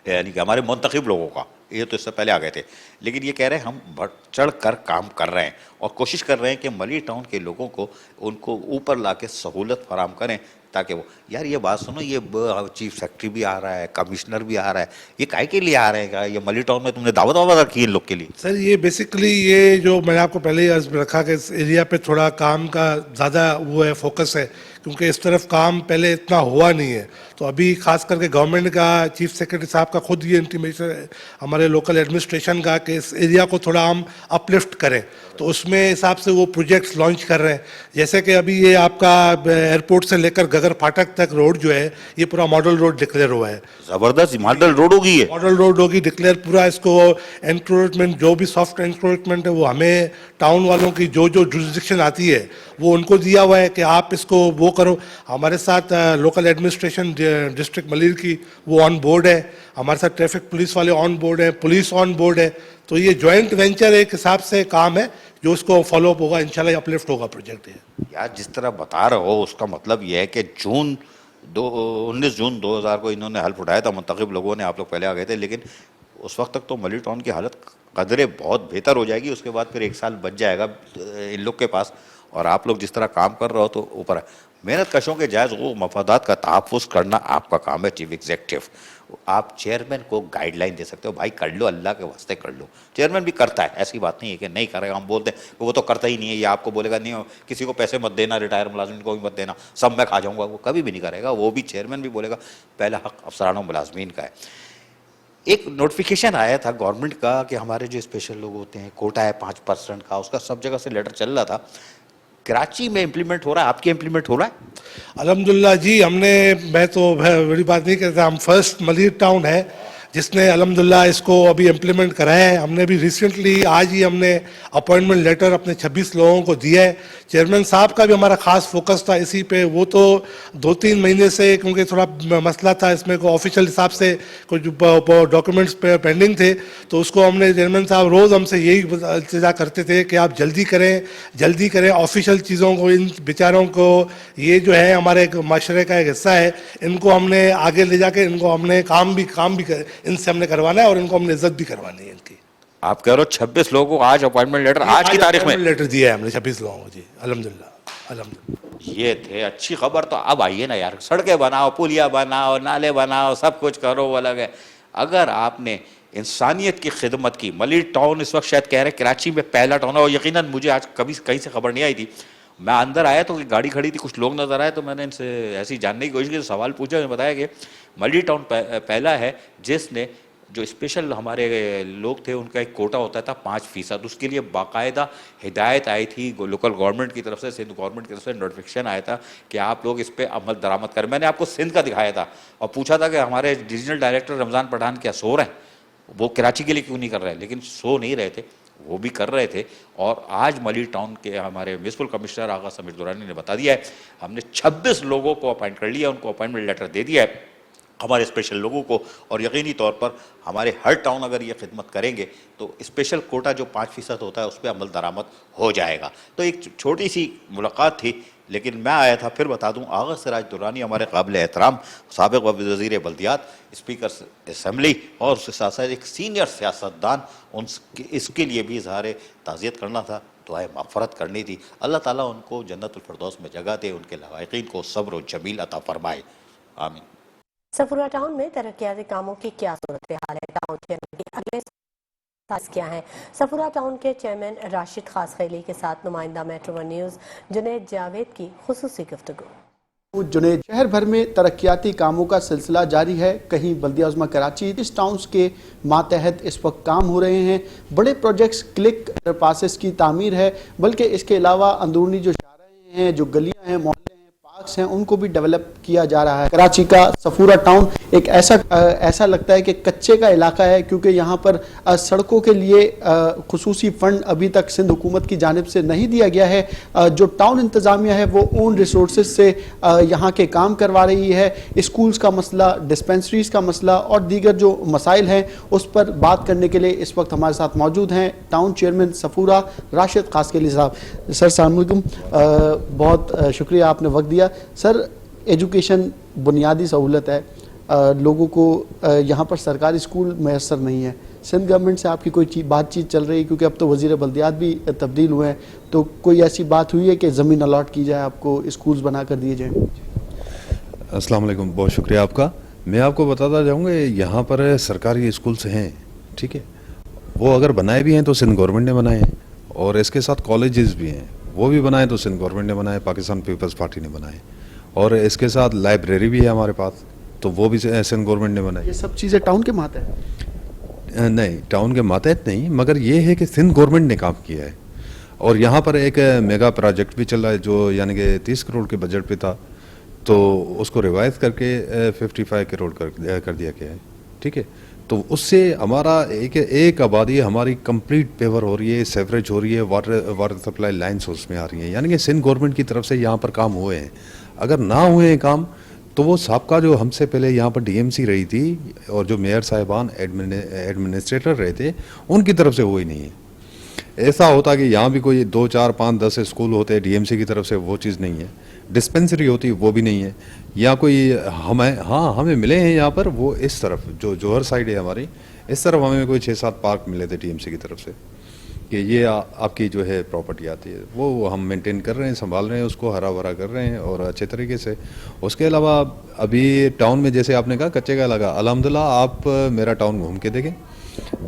यानी कि हमारे मुंतखब लोगों का। ये तो इससे पहले आ गए थे, लेकिन ये कह रहे हैं हम बढ़ चढ़ कर काम कर रहे हैं और कोशिश कर रहे हैं कि मलीर टाउन के लोगों को उनको ऊपर ला के सहूलत फराम करें, ताकि वो, यार ये बात सुनो, ये चीफ सेक्रेटरी भी आ रहा है, कमिश्नर भी आ रहा है, ये काहे के लिए आ रहे हैं? ये मलीर टाउन में तुमने दावत वावत रखी है इन लोग के लिए? सर ये बेसिकली ये जो मैंने आपको पहले ही अर्ज रखा कि इस एरिया पे थोड़ा काम का ज़्यादा वो है, फोकस है, क्योंकि इस तरफ काम पहले इतना हुआ नहीं है। तो अभी खास करके गवर्नमेंट का, चीफ सेक्रेटरी साहब का खुद ये इंटीमेशन है हमारे लोकल एडमिनिस्ट्रेशन का कि इस एरिया को थोड़ा हम अपलिफ्ट करें, तो उसमें हिसाब से वो प्रोजेक्ट्स लॉन्च कर रहे हैं। जैसे कि अभी ये आपका एयरपोर्ट से लेकर गगर फाटक तक रोड जो है, ये पूरा मॉडल रोड डिक्लेयर हुआ है। जबरदस्त मॉडल रोड होगी, ये मॉडल रोड होगी डिक्लेयर पूरा। इसको एनक्रोचमेंट, जो भी सॉफ्ट एनक्रोचमेंट है, वो हमें टाउन वालों की जो जुरिस्डिक्शन आती है वो उनको दिया हुआ है कि आप इसको वो करो। हमारे साथ लोकल एडमिनिस्ट्रेशन डिस्ट्रिक्ट मलीर की वो ऑन बोर्ड है, हमारे साथ ट्रैफिक पुलिस वाले ऑन बोर्ड है, पुलिस ऑन बोर्ड है। तो ये जॉइंट वेंचर एक हिसाब से काम है जो उसको फॉलोअप होगा, इंशाल्लाह अपलिफ्ट होगा प्रोजेक्ट। है यार जिस तरह बता रहे हो उसका मतलब ये है कि जून 19 جون 2000 کو انہوں نے حلف اٹھایا تھا منتخب لوگوں نے, آپ لوگ پہلے آ گئے تھے, لیکن اس وقت تک تو ملیر ٹاؤن کی حالت قدرے بہت بہتر ہو جائے گی. اس کے بعد پھر 1 سال بچ جائے گا ان لوگ کے پاس, اور آپ لوگ جس طرح کام کر رہے ہو تو اوپر ہے. محنت کشوں کے جائز حقوق مفادات کا تحفظ کرنا آپ کا کام ہے چیف ایگزیکٹو. آپ چیئرمین کو گائیڈ لائن دے سکتے ہو, بھائی کر لو, اللہ کے واسطے کر لو. چیئرمین بھی کرتا ہے, ایسی بات نہیں ہے کہ نہیں کرے گا. ہم بولتے ہیں وہ تو کرتا ہی نہیں ہے, یہ آپ کو بولے گا نہیں کسی کو پیسے مت دینا, ریٹائر ملازمین کو بھی مت دینا, سب میں کھا جاؤں گا, وہ کبھی بھی نہیں کرے گا. وہ بھی چیئرمین بھی بولے گا پہلا حق افسران و ملازمین کا ہے. ایک نوٹیفیکیشن آیا تھا گورنمنٹ کا کہ ہمارے جو اسپیشل لوگ ہوتے ہیں کوٹا ہے 5% کا, اس کا سب جگہ سے لیٹر چل رہا تھا. کراچی میں امپلیمنٹ ہو رہا ہے, آپ کے امپلیمنٹ ہو رہا ہے؟ الحمدللہ جی, ہم نے, میں تو بڑی بات نہیں کہتا, ہم فرسٹ ملیر ٹاؤن ہے جس نے الحمدللہ اس کو ابھی امپلیمنٹ کرایا ہے. ہم نے بھی ریسنٹلی آج ہی ہم نے اپوائنٹمنٹ لیٹر اپنے 26 لوگوں کو دیا ہے. چیئرمین صاحب کا بھی ہمارا خاص فوکس تھا اسی پہ. وہ تو 2-3 مہینے سے, کیونکہ تھوڑا مسئلہ تھا اس میں, کو آفیشیل حساب سے کچھ ڈاکیومنٹس پینڈنگ تھے, تو اس کو ہم نے, چیئرمین صاحب روز ہم سے یہی التجا کرتے تھے کہ آپ جلدی کریں, جلدی کریں. آفیشیل چیزوں کو, ان بیچاروں کو, یہ جو ہے ہمارے معاشرے کا ایک حصہ ہے, ان کو ہم نے آگے لے جا کے ان کو ہم نے کام بھی ان سے ہم نے کروانا ہے, اور ان کو ہم نے عزت بھی کروانی ہے ان کی. آپ کہہ رہے ہو 26 لوگوں کو آج اپوائنٹمنٹ لیٹر, آج کی تاریخ میں لیٹر دیا ہے ہم نے 26 لوگوں کو جی, الحمدللہ الحمدللہ. یہ تھے اچھی خبر. تو اب آئیے نا یار, سڑکیں بناؤ, پلیاں بناؤ, نالے بناؤ, سب کچھ کرو, وہ الگ ہے. اگر آپ نے انسانیت کی خدمت کی, ملیر ٹاؤن اس وقت شاید کہہ رہے کراچی میں پہلا ٹاؤن ہے, اور یقیناً مجھے آج کبھی کہیں سے خبر نہیں آئی تھی. میں اندر آیا تو گاڑی کھڑی تھی, کچھ لوگ نظر آئے, تو میں نے ان سے ایسی جاننے کی کوشش کی, سوال پوچھا, انہوں نے بتایا کہ ملیر ٹاؤن پہلا ہے جس نے, جو اسپیشل ہمارے لوگ تھے ان کا ایک کوٹا ہوتا تھا 5%, اس کے لیے باقاعدہ ہدایت آئی تھی لوکل گورنمنٹ کی طرف سے, سندھ گورنمنٹ کی طرف سے نوٹیفیکیشن آیا تھا کہ آپ لوگ اس پہ عمل درآمد کریں. میں نے آپ کو سندھ کا دکھایا تھا اور پوچھا تھا کہ ہمارے ڈویژنل ڈائریکٹر رمضان پٹھان کیا سو رہے ہیں, وہ کراچی کے لیے کیوں نہیں کر رہے, لیکن سو نہیں رہے تھے, وہ بھی کر رہے تھے. اور آج ملیر ٹاؤن کے ہمارے میونسپل کمشنر آغا سمیر دورانی نے بتا دیا ہے, ہم نے 26 لوگوں کو اپائنٹ کر لیا, ان کو اپائنٹمنٹ لیٹر دے دیا ہے ہمارے اسپیشل لوگوں کو, اور یقینی طور پر ہمارے ہر ٹاؤن اگر یہ خدمت کریں گے تو اسپیشل کوٹا جو 5% ہوتا ہے اس پہ عمل درآمد ہو جائے گا. تو ایک چھوٹی سی ملاقات تھی, لیکن میں آیا تھا, پھر بتا دوں, آغا سراج درانی ہمارے قابل احترام سابق وزیر بلدیات, اسپیکر اسمبلی, اور اس کے ساتھ ساتھ ایک سینئر سیاستدان, اس کے لیے بھی اظہار تعزیت کرنا تھا, دعائے مغفرت کرنی تھی. اللہ تعالیٰ ان کو جنت الفردوس میں جگہ دے, ان کے لواحقین کو صبر و جمیل عطا فرمائے, آمین. سفورہ ٹاؤن میں ترقیاتی کاموں کی کیا صورتحال ہے؟ ٹاؤن چیئرمین کی اگلے سال کیا ہیں؟ سفورہ ٹاؤن کے چیئرمین راشد خاص خیلی کے ساتھ نمائندہ metro one news Junaid Javed کی خصوصی گفتگو. جنید, شہر بھر میں ترقیاتی کاموں کا سلسلہ جاری ہے. کہیں بلدیہ عظمیٰ کراچی اس ٹاؤنز کے ماتحت اس وقت کام ہو رہے ہیں. بڑے پروجیکٹس کلک پاسز کی تعمیر ہے, بلکہ اس کے علاوہ اندرونی جو شاہراہیں ہیں, جو گلیاں ہیں, محلے ہیں, پارکس ہیں, ان کو بھی ڈیولپ کیا جا رہا ہے. کراچی کا سفورہ ٹاؤن ایک ایسا لگتا ہے کہ کچے کا علاقہ ہے, کیونکہ یہاں پر سڑکوں کے لیے خصوصی فنڈ ابھی تک سندھ حکومت کی جانب سے نہیں دیا گیا ہے. جو ٹاؤن انتظامیہ ہے وہ اون ریسورسز سے یہاں کے کام کروا رہی ہے. اسکولز کا مسئلہ, ڈسپینسریز کا مسئلہ اور دیگر جو مسائل ہیں اس پر بات کرنے کے لیے اس وقت ہمارے ساتھ موجود ہیں ٹاؤن چیئرمین سفورہ راشد خاص خیلی صاحب. سر السلام علیکم, بہت شکریہ آپ نے وقت دیا. سر, ایجوکیشن بنیادی سہولت ہے, لوگوں کو یہاں پر سرکاری اسکول میسر نہیں ہے. سندھ گورنمنٹ سے آپ کی کوئی بات چیت چل رہی ہے, کیونکہ اب تو وزیر بلدیات بھی تبدیل ہوئے ہیں, تو کوئی ایسی بات ہوئی ہے کہ زمین الاٹ کی جائے, آپ کو اسکولز بنا کر دیے جائیں؟ السلام علیکم, بہت شکریہ آپ کا. میں آپ کو بتاتا جاؤں گا, یہاں پر سرکاری اسکولس ہیں, ٹھیک ہے, وہ اگر بنائے بھی ہیں تو سندھ گورنمنٹ نے بنائے ہیں, اور اس کے ساتھ کالجز بھی ہیں, وہ بھی بنائے تو سندھ گورنمنٹ نے بنائے, پاکستان پیپلز پارٹی نے بنائے, اور اس کے ساتھ لائبریری بھی ہے ہمارے پاس, تو وہ بھی سندھ گورنمنٹ نے بنائی. یہ سب چیزیں ٹاؤن کے ماتحت ہیں؟ نہیں, ٹاؤن کے ماتحت نہیں, مگر یہ ہے کہ سندھ گورنمنٹ نے کام کیا ہے. اور یہاں پر ایک میگا پروجیکٹ بھی چل رہا ہے, جو یعنی کہ 30 کروڑ کے بجٹ پہ تھا, تو اس کو ریوائز کر کے 55 کروڑ کر دیا گیا ہے, ٹھیک ہے. تو اس سے ہمارا ایک آبادی ہماری کمپلیٹ پیور ہو رہی ہے, سیوریج ہو رہی ہے, واٹر سپلائی لائنس اس میں آ رہی ہیں, یعنی کہ سندھ گورنمنٹ کی طرف سے یہاں پر کام ہوئے ہیں. اگر نہ ہوئے ہیں کام تو وہ سابقہ جو ہم سے پہلے یہاں پر ڈی ایم سی رہی تھی, اور جو میئر صاحبان ایڈمنسٹریٹر رہے تھے, ان کی طرف سے ہوئی نہیں ہے. ऐसा होता कि यहाँ भी कोई 2, 4, 5, 10 स्कूल होते हैं डीएमसी की तरफ से, वो चीज़ नहीं है। डिस्पेंसरी होती वो भी नहीं है। या कोई हमें मिले हैं यहाँ पर, वो इस तरफ जो जोहर साइड है हमारी, इस तरफ हमें कोई 6-7 पार्क मिले थे डीएमसी की तरफ से कि ये आपकी जो है प्रॉपर्टी आती है, वो हम मेंटेन कर रहे हैं, संभाल रहे हैं, उसको हरा भरा कर रहे हैं और अच्छे तरीके से। उसके अलावा अभी टाउन में जैसे आपने कहा कच्चे का लगा, अल्हम्दुलिल्लाह आप मेरा टाउन घूम के देखें,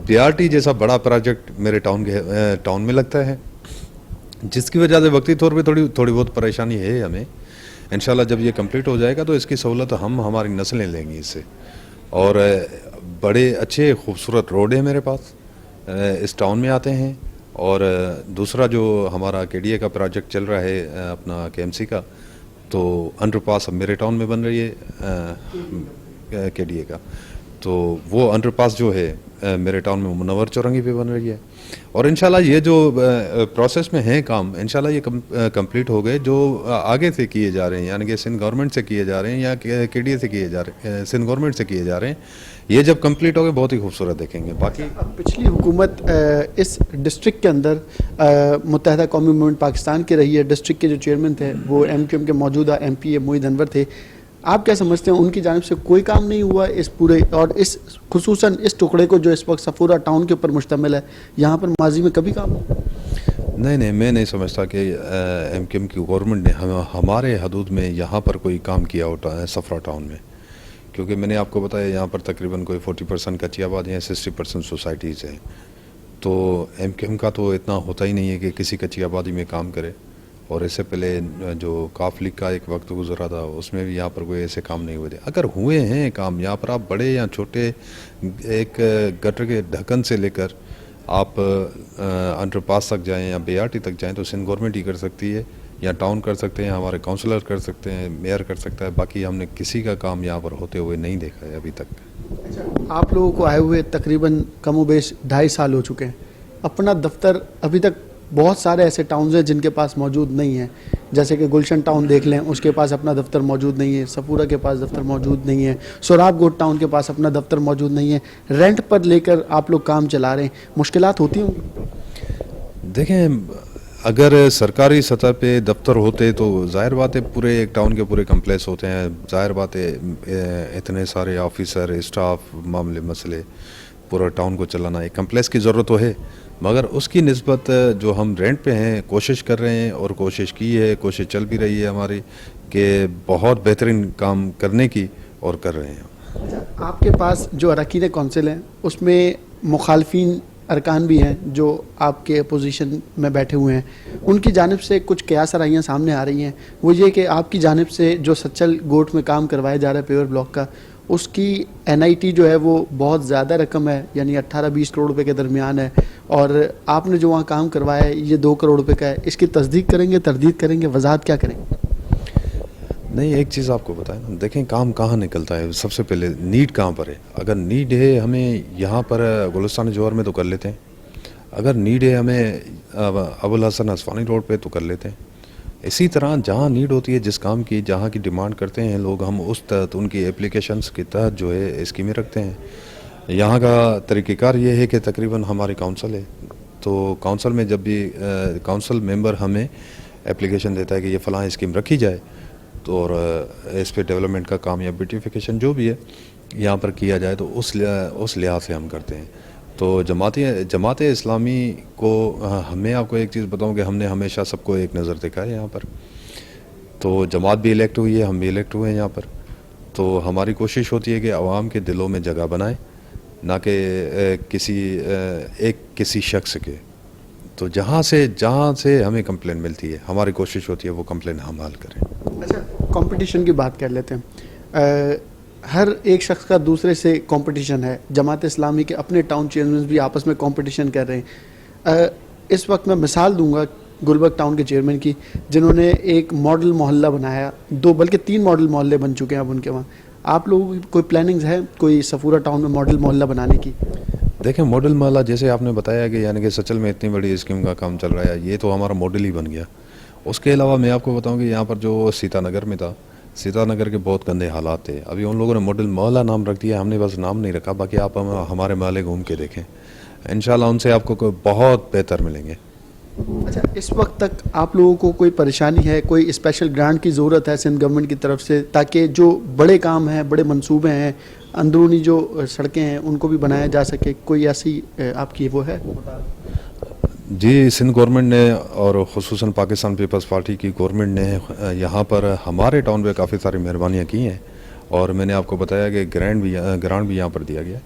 बीआरटी जैसा बड़ा प्रोजेक्ट मेरे टाउन में लगता है, जिसकी वजह से वक्ती तौर पे थोड़ी बहुत परेशानी है हमें। इंशाल्लाह जब ये कंप्लीट हो जाएगा तो इसकी सहूलत हमारी नस्लें लेंगी इससे। और बड़े अच्छे खूबसूरत रोड है मेरे पास, इस टाउन में आते हैं। और दूसरा जो हमारा केडीए का प्रोजेक्ट चल रहा है अपना केएमसी का, तो अंडरपास अब मेरे टाउन में बन रही है केडीए का, तो वो अंडरपास जो है मेरे टाउन में मुनव्वर चौरंगी पे बन रही है। और इंशाल्लाह ये जो प्रोसेस में है काम, इंशाल्लाह ये कंप्लीट हो गए, जो आगे से किए जा रहे हैं, यानी कि सिंध गवर्नमेंट से किए जा रहे हैं या केडीए से किए जा रहे हैं, सिंध गवर्नमेंट से किए जा रहे हैं, ये जब कंप्लीट हो गए बहुत ही खूबसूरत देखेंगे। बाकी पिछली हुकूमत इस डिस्ट्रिक्ट के अंदर मुत्तहदा कौमी मूवमेंट पाकिस्तान की रही है, डिस्ट्रिक्ट के जो चेयरमैन थे वो एमक्यूएम के मौजूदा एमपी मोहिद अनवर थे। आप क्या समझते हैं, उनकी जानिब से कोई काम नहीं हुआ इस पूरे, और इस खुसूसन इस टुकड़े को जो इस वक्त सफूरा टाउन के ऊपर मुश्तमिल है, यहाँ पर माजी में कभी काम? नहीं, मैं नहीं समझता कि एमक्यूएम की गवर्नमेंट ने हमारे हदूद में यहाँ पर कोई काम किया होता है सफरा टाउन में, क्योंकि मैंने आपको बताया यहाँ पर तकरीबन कोई 40% कच्ची आबादी है, 60% सोसाइटीज़ हैं। तो एमक्यूएम का तो इतना होता ही नहीं है कि किसी कच्ची आबादी में काम करे। और इससे पहले जो काफ लीग का एक वक्त गुजरा था, उसमें भी यहाँ पर कोई ऐसे काम नहीं हुए थे। अगर हुए हैं काम यहाँ पर, आप बड़े या छोटे, एक गटर के ढक्कन से लेकर आप अंडरपास तक जाएं या बीआरटी तक जाएं, तो सिंध गवर्नमेंट ही कर सकती है, या टाउन कर सकते हैं, हमारे काउंसलर कर सकते हैं, मेयर कर सकता है। बाकी हमने किसी का काम यहाँ पर होते हुए नहीं देखा है अभी तक। अच्छा, आप लोगों को आए हुए तकरीबन कमोबेश 2.5 साल हो चुके हैं। अपना दफ्तर अभी तक बहुत सारे ऐसे टाउन्स हैं जिनके पास मौजूद नहीं है, जैसे कि गुलशन टाउन देख लें, उसके पास अपना दफ्तर मौजूद नहीं है, सफूरा के पास दफ्तर मौजूद नहीं है, सोराब गोट टाउन के पास अपना दफ्तर मौजूद नहीं है। रेंट पर लेकर आप लोग काम चला रहे हैं, मुश्किलात होती होंगी? देखें, अगर सरकारी सतह पे दफ्तर होते तो ज़ाहिर बात है पूरे एक टाउन के पूरे कम्प्लेक्स होते हैं, ज़ाहिर बात है इतने सारे ऑफिसर, स्टाफ, मामले मसले, पूरा टाउन को चलाना, एक कम्प्लेक्स की ज़रूरत तो है, मगर उसकी निस्बत जो हम रेंट पे हैं, कोशिश कर रहे हैं और कोशिश की है, कोशिश चल भी रही है हमारी कि बहुत बेहतरीन काम करने की, और कर रहे हैं। आपके पास जो अरकान कौंसिल हैं उसमें मुखालफिन अरकान भी हैं जो आपके अपोजिशन में बैठे हुए हैं, उनकी जानिब से कुछ कयास राइयाँ सामने आ रही हैं। वो ये कि आपकी जानिब से जो सच्चल गोट में काम करवाया जा रहा है पेवर ब्लॉक का, उसकी एनआईटी जो है वो बहुत ज़्यादा रकम है, यानी 18-20 करोड़ रुपए के दरमियान है, और आपने जो वहाँ काम करवाया है ये 2 करोड़ रुपए का है। इसकी तस्दीक करेंगे, तरदीद करेंगे, वजाहत क्या करेंगे? नहीं, एक चीज़ आपको बताएं ना, देखें काम कहाँ निकलता है। सबसे पहले नीड कहाँ पर है। अगर नीड है हमें यहाँ पर गुलिस्तान जौहर में तो कर लेते हैं, अगर नीड है हमें अबुल हसन असफानी रोड पे तो कर लेते हैं। इसी तरह जहाँ नीड होती है जिस काम की, जहाँ की डिमांड करते हैं लोग, हम उस तहत उनकी एप्लीकेशंस के तहत जो है स्कीमें रखते हैं। यहाँ का तरीक़ेकार ये है कि तकरीबन हमारी काउंसिल है, तो काउंसिल में जब भी काउंसिल मेंबर हमें एप्लीकेशन देता है कि ये फ़लाँ स्कीम रखी जाए, तो और इस पे डेवलपमेंट का काम या ब्यूटिफिकेशन जो भी है यहाँ पर किया जाए, तो उस लिहाज से हम करते हैं। तो जमात इस्लामी को मैं आपको एक चीज़ बताऊं कि हमने हमेशा सबको एक नज़र देखा है यहाँ पर। तो जमात भी इलेक्ट हुई है, हम भी इलेक्ट हुए हैं यहाँ पर। तो हमारी कोशिश होती है कि आवाम के दिलों में जगह बनाए, ना कि किसी शख्स के। तो जहाँ से हमें कंप्लेन मिलती है, हमारी कोशिश होती है वो कंप्लेन हम हल करें। अच्छा, कंपटीशन की बात कर लेते हैं। हर एक शख्स का दूसरे से कंपटीशन है। जमात इस्लामी के अपने टाउन चेयरमैन भी आपस में कंपटीशन कर रहे हैं। इस वक्त मैं मिसाल दूंगा गुलबर्ग टाउन के चेयरमैन की, जिन्होंने एक मॉडल मोहल्ला बनाया, 2 बल्कि 3 मॉडल मोहल्ले बन चुके हैं अब उनके वहाँ। आप लोगों की कोई प्लानिंग्स है कोई सफूरा टाउन में मॉडल मोहल्ला बनाने की? देखें, मॉडल मोहल्ला जैसे आपने बताया कि यानी कि सचल में इतनी बड़ी स्कीम का काम चल रहा है, ये तो हमारा मॉडल ही बन गया। उसके अलावा मैं आपको बताऊं कि यहाँ पर जो सीतानगर में था, सीतानगर के बहुत गंदे हालात थे। अभी उन लोगों ने मॉडल मोहल्ला नाम रख दिया, हमने बस नाम नहीं रखा। बाकी आप हमारे मोहल्ले घूम के देखें, इंशाल्लाह उनसे आपको कोई बहुत बेहतर मिलेंगे। अच्छा, इस वक्त तक आप लोगों को कोई परेशानी है, कोई स्पेशल ग्रांट की ज़रूरत है सिंध गवर्नमेंट की तरफ से, ताकि जो बड़े काम हैं, बड़े मंसूबे हैं, अंदरूनी जो सड़कें हैं उनको भी बनाया जा सके, कोई ऐसी आपकी वो है? जी, सिंध गवर्नमेंट ने और ख़ुसूसन पाकिस्तान पीपल्स पार्टी की गवर्नमेंट ने यहाँ पर हमारे टाउन पे काफ़ी सारी मेहरबानियाँ की हैं, और मैंने आपको बताया कि ग्रांट भी यहाँ पर दिया गया।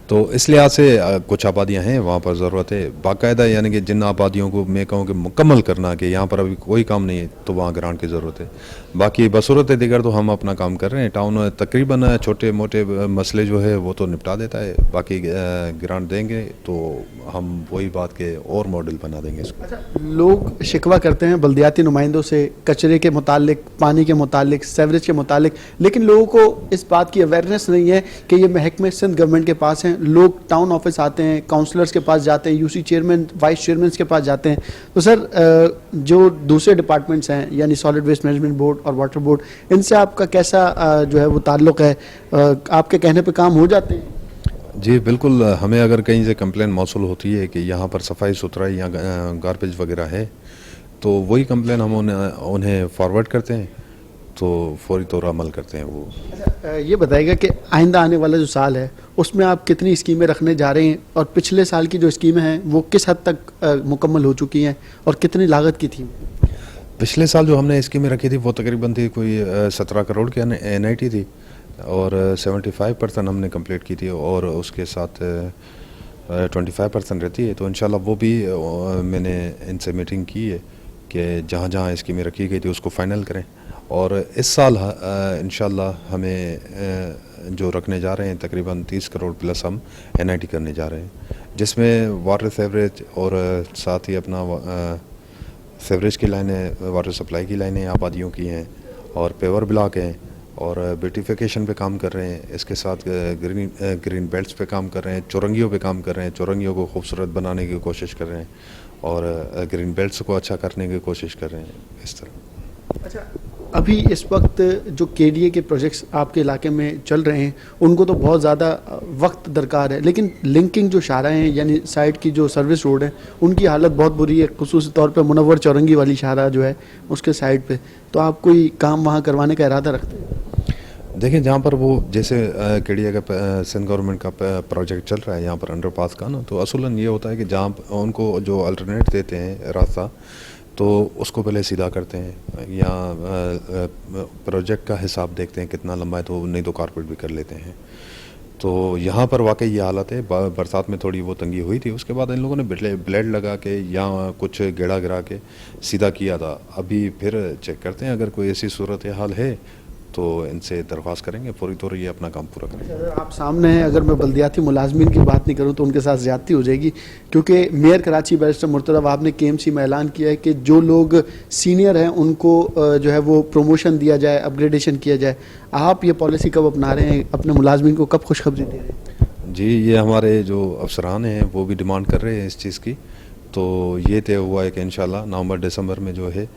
तो इस लिहाज से कुछ आबादियाँ हैं वहाँ पर ज़रूरत है बाकायदा, यानी कि जिन आबादियों को मैं कहूँ कि मुकम्मल करना कि यहाँ पर अभी कोई काम नहीं है तो वहाँ ग्रांट की ज़रूरत है। बाकी बसूरत दिगर तो हम अपना काम कर रहे हैं। टाउन तकरीबन छोटे मोटे मसले जो है वो तो निपटा देता है, बाकी ग्रांट देंगे तो हम वही बात के और मॉडल बना देंगे इसको। अच्छा, लोग शिकवा करते हैं बल्दियाती नुमाइंदों से कचरे के मुतालिक, पानी के मुतालिक, सेवरेज के मुतालिक, लेकिन लोगों को इस बात की अवेयरनेस नहीं है कि ये महकमे सिंध गवर्नमेंट के पास हैं। लोग टाउन ऑफिस आते हैं, काउंसलर्स के पास जाते हैं, यूसी चेयरमैन, वाइस चेयरमैन के पास जाते हैं। तो सर, जो दूसरे डिपार्टमेंट्स हैं यानी सॉलिड वेस्ट मैनेजमेंट बोर्ड और वाटर बोर्ड, इनसे आपका कैसा जो है वो ताल्लुक़ है? आपके कहने पे काम हो जाते हैं? जी बिल्कुल, हमें अगर कहीं से कंप्लेन मौसूल होती है कि यहाँ पर सफाई सुथराई या गार्बेज वगैरह है तो वही कंप्लेन हम उन्हें फॉरवर्ड करते हैं, तो फौरी तौर अमल करते हैं वो। अच्छा, ये बताइएगा कि आइंदा आने वाला जो साल है उसमें आप कितनी स्कीमें रखने जा रहे हैं, और पिछले साल की जो स्कीमें हैं वो किस हद तक मुकम्मल हो चुकी हैं और कितनी लागत की थी? पिछले साल जो हमने स्कीमें रखी थी वो तकरीबन थी कोई 17 करोड़ की NIT थी, और 75% हमने कंप्लीट की थी, और उसके साथ 25% रहती है। तो इंशाल्लाह वो भी मैंने इनसे मीटिंग की है कि जहाँ जहाँ स्कीमें रखी गई थी उसको फ़ाइनल करें, और इस साल इंशाल्लाह हमें जो रखने जा रहे हैं तकरीबन 30 करोड़ प्लस हम NIT करने जा रहे हैं, जिसमें वाटर सेवरेज और साथ ही अपना सेवरेज की लाइनें, वाटर सप्लाई की लाइनें आबादियों की हैं, और पेवर ब्लॉक हैं, और ब्यूटिफिकेशन पे काम कर रहे हैं। इसके साथ ग्रीन बेल्ट्स पे काम कर रहे हैं, चौरंगियों पे काम कर रहे हैं, चौरंगियों को खूबसूरत बनाने की कोशिश कर रहे हैं, और ग्रीन बेल्ट्स को अच्छा करने की कोशिश कर रहे हैं, इस तरह। अच्छा, अभी इस वक्त जो KDA के प्रोजेक्ट्स आपके इलाके में चल रहे हैं उनको तो बहुत ज़्यादा वक्त दरकार है, लेकिन लिंकिंग जो शाहराएँ हैं यानी साइड की जो सर्विस रोड है उनकी हालत बहुत बुरी है, खुसूसी तौर पे मुनव्वर चौरंगी वाली शाहरा जो है उसके साइड पे। तो आप कोई काम वहाँ करवाने का इरादा रखते हैं? देखिए, जहाँ पर वो जैसे KDA का सिंध गवर्नमेंट का प्रोजेक्ट चल रहा है यहाँ पर अंडरपास का ना, तो असूलन ये होता है कि जहाँ उनको जो अल्टरनेट देते हैं रास्ता तो उसको पहले सीधा करते हैं, या प्रोजेक्ट का हिसाब देखते हैं कितना लंबा है, तो नहीं तो कारपेट भी कर लेते हैं। तो यहाँ पर वाकई ये हालत है। बरसात में थोड़ी वो तंगी हुई थी, उसके बाद इन लोगों ने ब्लेड लगा के या कुछ गेड़ा गिरा के सीधा किया था। अभी फिर चेक करते हैं, अगर कोई ऐसी सूरत हाल है तो इनसे दरख्वास्त करेंगे, फौरी तौर ये अपना काम पूरा करेंगे। आप सामने हैं, अगर मैं बल्दियाती मुलाजमीन की बात नहीं करूं तो उनके साथ ज़्यादती हो जाएगी, क्योंकि मेयर कराची बैरिस्टर मुर्तज़ा वहाब ने KMC में ऐलान किया है कि जो लोग सीनियर हैं उनको जो है वो प्रमोशन दिया जाए, अपग्रेडेशन किया जाए। आप ये पॉलिसी कब अपना रहे हैं, अपने मुलाजमीन को कब खुशखबरी दे रहे हैं? जी, ये हमारे जो अफसरान हैं वो भी डिमांड कर रहे हैं इस चीज़ की, तो ये तय हुआ है कि इंशाल्लाह नवंबर दिसंबर में जो है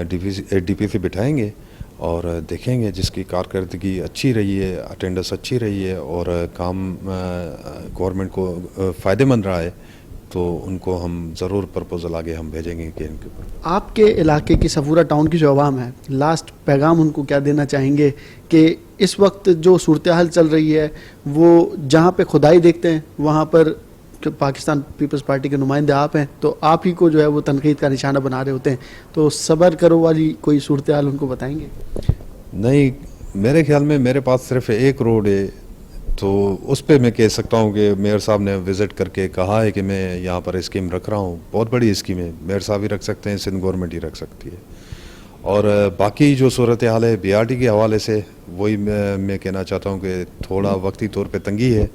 DPC बिठाएंगे और देखेंगे जिसकी कारकर्दगी अच्छी रही है, अटेंडेंस अच्छी रही है और काम गवर्नमेंट को फ़ायदेमंद रहा है, तो उनको हम ज़रूर प्रपोजल आगे हम भेजेंगे कि इनके ऊपर। आपके इलाके की सफूरा टाउन की जो आवाम है, लास्ट पैगाम उनको क्या देना चाहेंगे कि इस वक्त जो सूरत हाल चल रही है वो जहाँ पे खुदाई देखते हैं वहाँ पर पाकिस्तान पीपल्स पार्टी के नुमाइंदे आप हैं, तो आप ही को जो है वो तनकीद का निशाना बना रहे होते हैं, तो सब्र करो वाली कोई सूरत हाल उनको बताएंगे? नहीं, मेरे ख्याल में मेरे पास सिर्फ एक रोड है, तो उस पर मैं कह सकता हूँ कि मेयर साहब ने विज़िट करके कहा है कि मैं यहाँ पर स्कीम रख रहा हूँ। बहुत बड़ी स्कीम है, मेयर साहब ही रख सकते हैं, सिंध गवर्नमेंट ही रख सकती है। और बाकी जो सूरत हाल है BRT के हवाले से, वही मैं कहना चाहता हूँ कि थोड़ा वक्ती तौर पर तंगी है,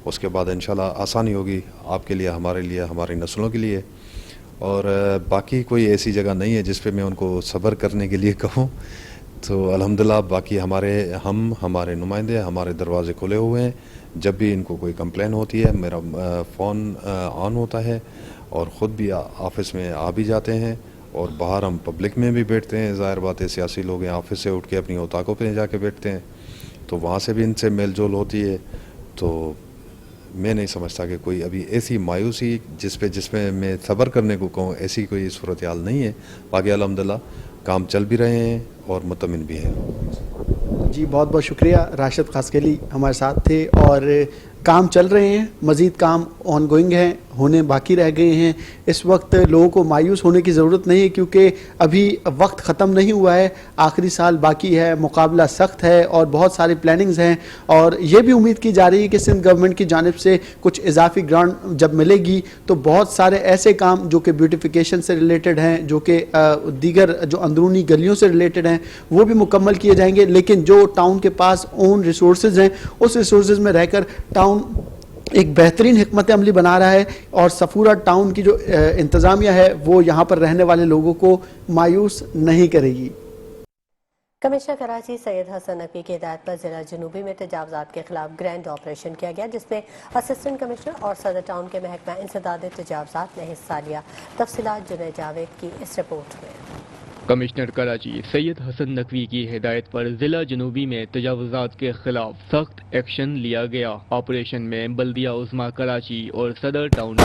उसके बाद इंशाल्लाह आसानी होगी आपके लिए, हमारे लिए, हमारी नस्लों के लिए। और बाकी कोई ऐसी जगह नहीं है जिस पे मैं उनको सब्र करने के लिए कहूँ। तो अल्हम्दुलिल्लाह बाकी हमारे नुमाइंदे, हमारे दरवाजे खुले हुए हैं। जब भी इनको कोई कंप्लेन होती है मेरा फ़ोन ऑन होता है, और ख़ुद भी ऑफिस में आ भी जाते हैं, और बाहर हम पब्लिक में भी बैठते हैं। ज़ाहिर बात है, सियासी लोग हैं, ऑफिस से उठ के अपनी औताकों पे जाके बैठते हैं, तो वहाँ से भी इनसे मेल जोल होती है। तो میں نہیں سمجھتا کہ کوئی ابھی ایسی مایوسی جس میں میں صبر کرنے کو کہوں، ایسی کوئی صورتحال نہیں ہے. باقی الحمدللہ کام چل بھی رہے ہیں اور مطمئن بھی ہیں. جی بہت بہت شکریہ. راشد خاسخیلی ہمارے ساتھ تھے. اور کام چل رہے ہیں، مزید کام آن گوئنگ ہیں، ہونے باقی رہ گئے ہیں. اس وقت لوگوں کو مایوس ہونے کی ضرورت نہیں ہے کیونکہ ابھی وقت ختم نہیں ہوا ہے، آخری سال باقی ہے، مقابلہ سخت ہے اور بہت ساری پلاننگز ہیں. اور یہ بھی امید کی جا رہی ہے کہ سندھ گورنمنٹ کی جانب سے کچھ اضافی گرانٹ جب ملے گی تو بہت سارے ایسے کام جو کہ بیوٹیفیکیشن سے ریلیٹڈ ہیں، جو کہ دیگر جو اندرونی گلیوں سے ریلیٹڈ ہیں، وہ بھی مکمل کیے جائیں گے. لیکن جو ٹاؤن کے پاس اون ریسورسز ہیں، اس ریسورسز میں رہ کر ٹاؤن ایک بہترین حکمت عملی بنا رہا ہے. اور صفورہ ٹاؤن کی جو انتظامیہ ہے وہ یہاں پر رہنے والے لوگوں کو مایوس نہیں کرے گی. کمشنر کراچی سید حسن نقوی کی ہدایت پر ضلع جنوبی میں تجاوزات کے خلاف گرینڈ آپریشن کیا گیا، جس میں اسسٹنٹ کمشنر اور صدر ٹاؤن کے محکمہ انسداد تجاوزات نے حصہ لیا. تفصیلات جنید جاوید کی اس رپورٹ میں. کمشنر کراچی سید حسن نقوی کی ہدایت پر ضلع جنوبی میں تجاوزات کے خلاف سخت ایکشن لیا گیا. آپریشن میں بلدیہ عظمیٰ کراچی اور صدر ٹاؤن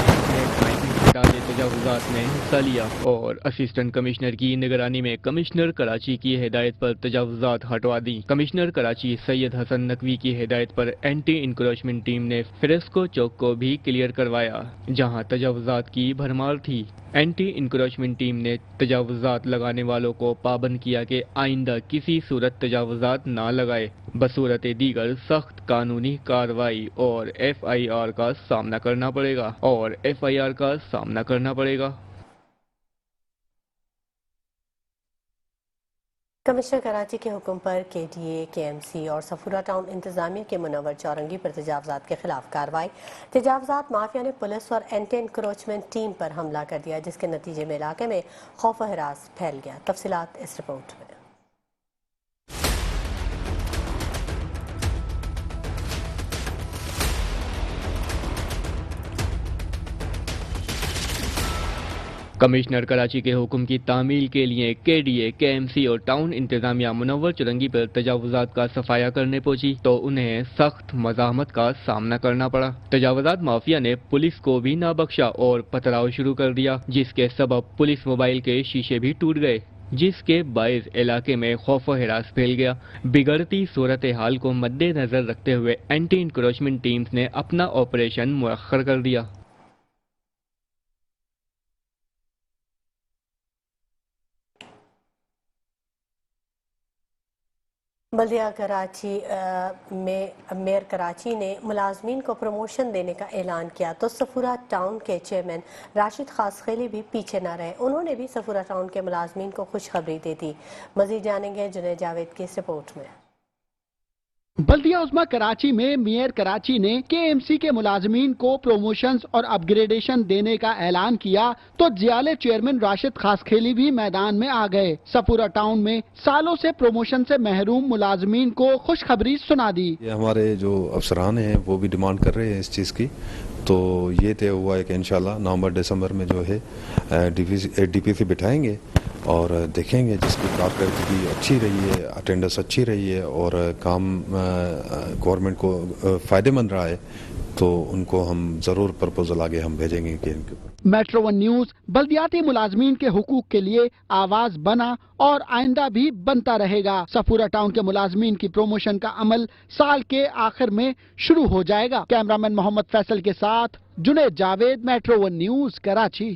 تجاوزات نے حصہ لیا اور اسسٹنٹ کمشنر کی نگرانی میں کمشنر کراچی کی ہدایت پر تجاوزات ہٹوا دی. کمشنر کراچی سید حسن نقوی کی ہدایت پر اینٹی انکروچمنٹ ٹیم نے فریسکو چوک کو بھی کلیئر کروایا جہاں تجاوزات کی بھرمار تھی. اینٹی انکروچمنٹ ٹیم نے تجاوزات لگانے والوں کو پابند کیا کہ آئندہ کسی صورت تجاوزات نہ لگائے، بصورت دیگر سخت قانونی کارروائی اور FIR کا سامنا کرنا پڑے گا. کمشنر کراچی کے حکم پر KDA KMC اور صفورہ ٹاؤن انتظامیہ کے منور چورنگی پر تجاوزات کے خلاف کارروائی. تجاوزات مافیا نے پولیس اور اینٹی انکروچمنٹ ٹیم پر حملہ کر دیا، جس کے نتیجے میں علاقے میں خوف و ہراس پھیل گیا. تفصیلات اس رپورٹ میں. کمشنر کراچی کے حکم کی تعمیل کے لیے KDA KMC اور ٹاؤن انتظامیہ منور چورنگی پر تجاوزات کا صفایا کرنے پہنچی تو انہیں سخت مزاحمت کا سامنا کرنا پڑا. تجاوزات مافیا نے پولیس کو بھی نہ بخشا اور پتھراؤ شروع کر دیا، جس کے سبب پولیس موبائل کے شیشے بھی ٹوٹ گئے، جس کے باعث علاقے میں خوف و ہراس پھیل گیا. بگڑتی صورتحال کو مد نظر رکھتے ہوئے اینٹی انکروچمنٹ ٹیمز نے اپنا آپریشن مؤخر کر دیا. بلدیہ کراچی میں میئر کراچی نے ملازمین کو پروموشن دینے کا اعلان کیا تو صفورہ ٹاؤن کے چیئرمین راشد خاسخیلی بھی پیچھے نہ رہے. انہوں نے بھی صفورہ ٹاؤن کے ملازمین کو خوشخبری دے دی. مزید جانیں گے جنید جاوید کی اس رپورٹ میں. بلدیہ عظمیٰ کراچی میں میئر کراچی نے KMC کے ملازمین کو پروموشنز اور اپ گریڈیشن دینے کا اعلان کیا تو جیالے چیئرمین راشد خاسخیلی بھی میدان میں آ گئے. صفورہ ٹاؤن میں سالوں سے پروموشن سے محروم ملازمین کو خوشخبری سنا دی. یہ ہمارے جو افسران ہیں وہ بھی ڈیمانڈ کر رہے ہیں اس چیز کی، تو یہ طے ہوا ہے کہ انشاءاللہ نومبر دسمبر میں جو ہے DPC بٹھائیں گے اور دیکھیں گے جس کی کارکردگی اچھی رہی ہے، اٹینڈنس اچھی رہی ہے اور کام گورنمنٹ کو فائدہ مند رہا ہے تو ان کو ہم ضرور پرپوزل آگے ہم بھیجیں گے کہ ان کے اوپر. میٹرو ون نیوز بلدیاتی ملازمین کے حقوق کے لیے آواز بنا اور آئندہ بھی بنتا رہے گا. صفورہ ٹاؤن کے ملازمین کی پروموشن کا عمل سال کے آخر میں شروع ہو جائے گا. کیمرامین محمد فیصل کے ساتھ Junaid Javed, metro one news, Karachi.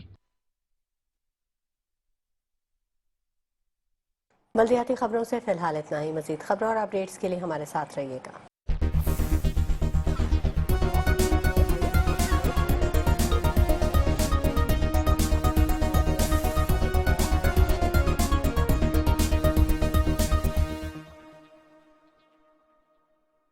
بلدیاتی خبروں سے فی الحال اتنا ہی. مزید خبروں اور اپڈیٹس کے لیے ہمارے ساتھ رہیے گا.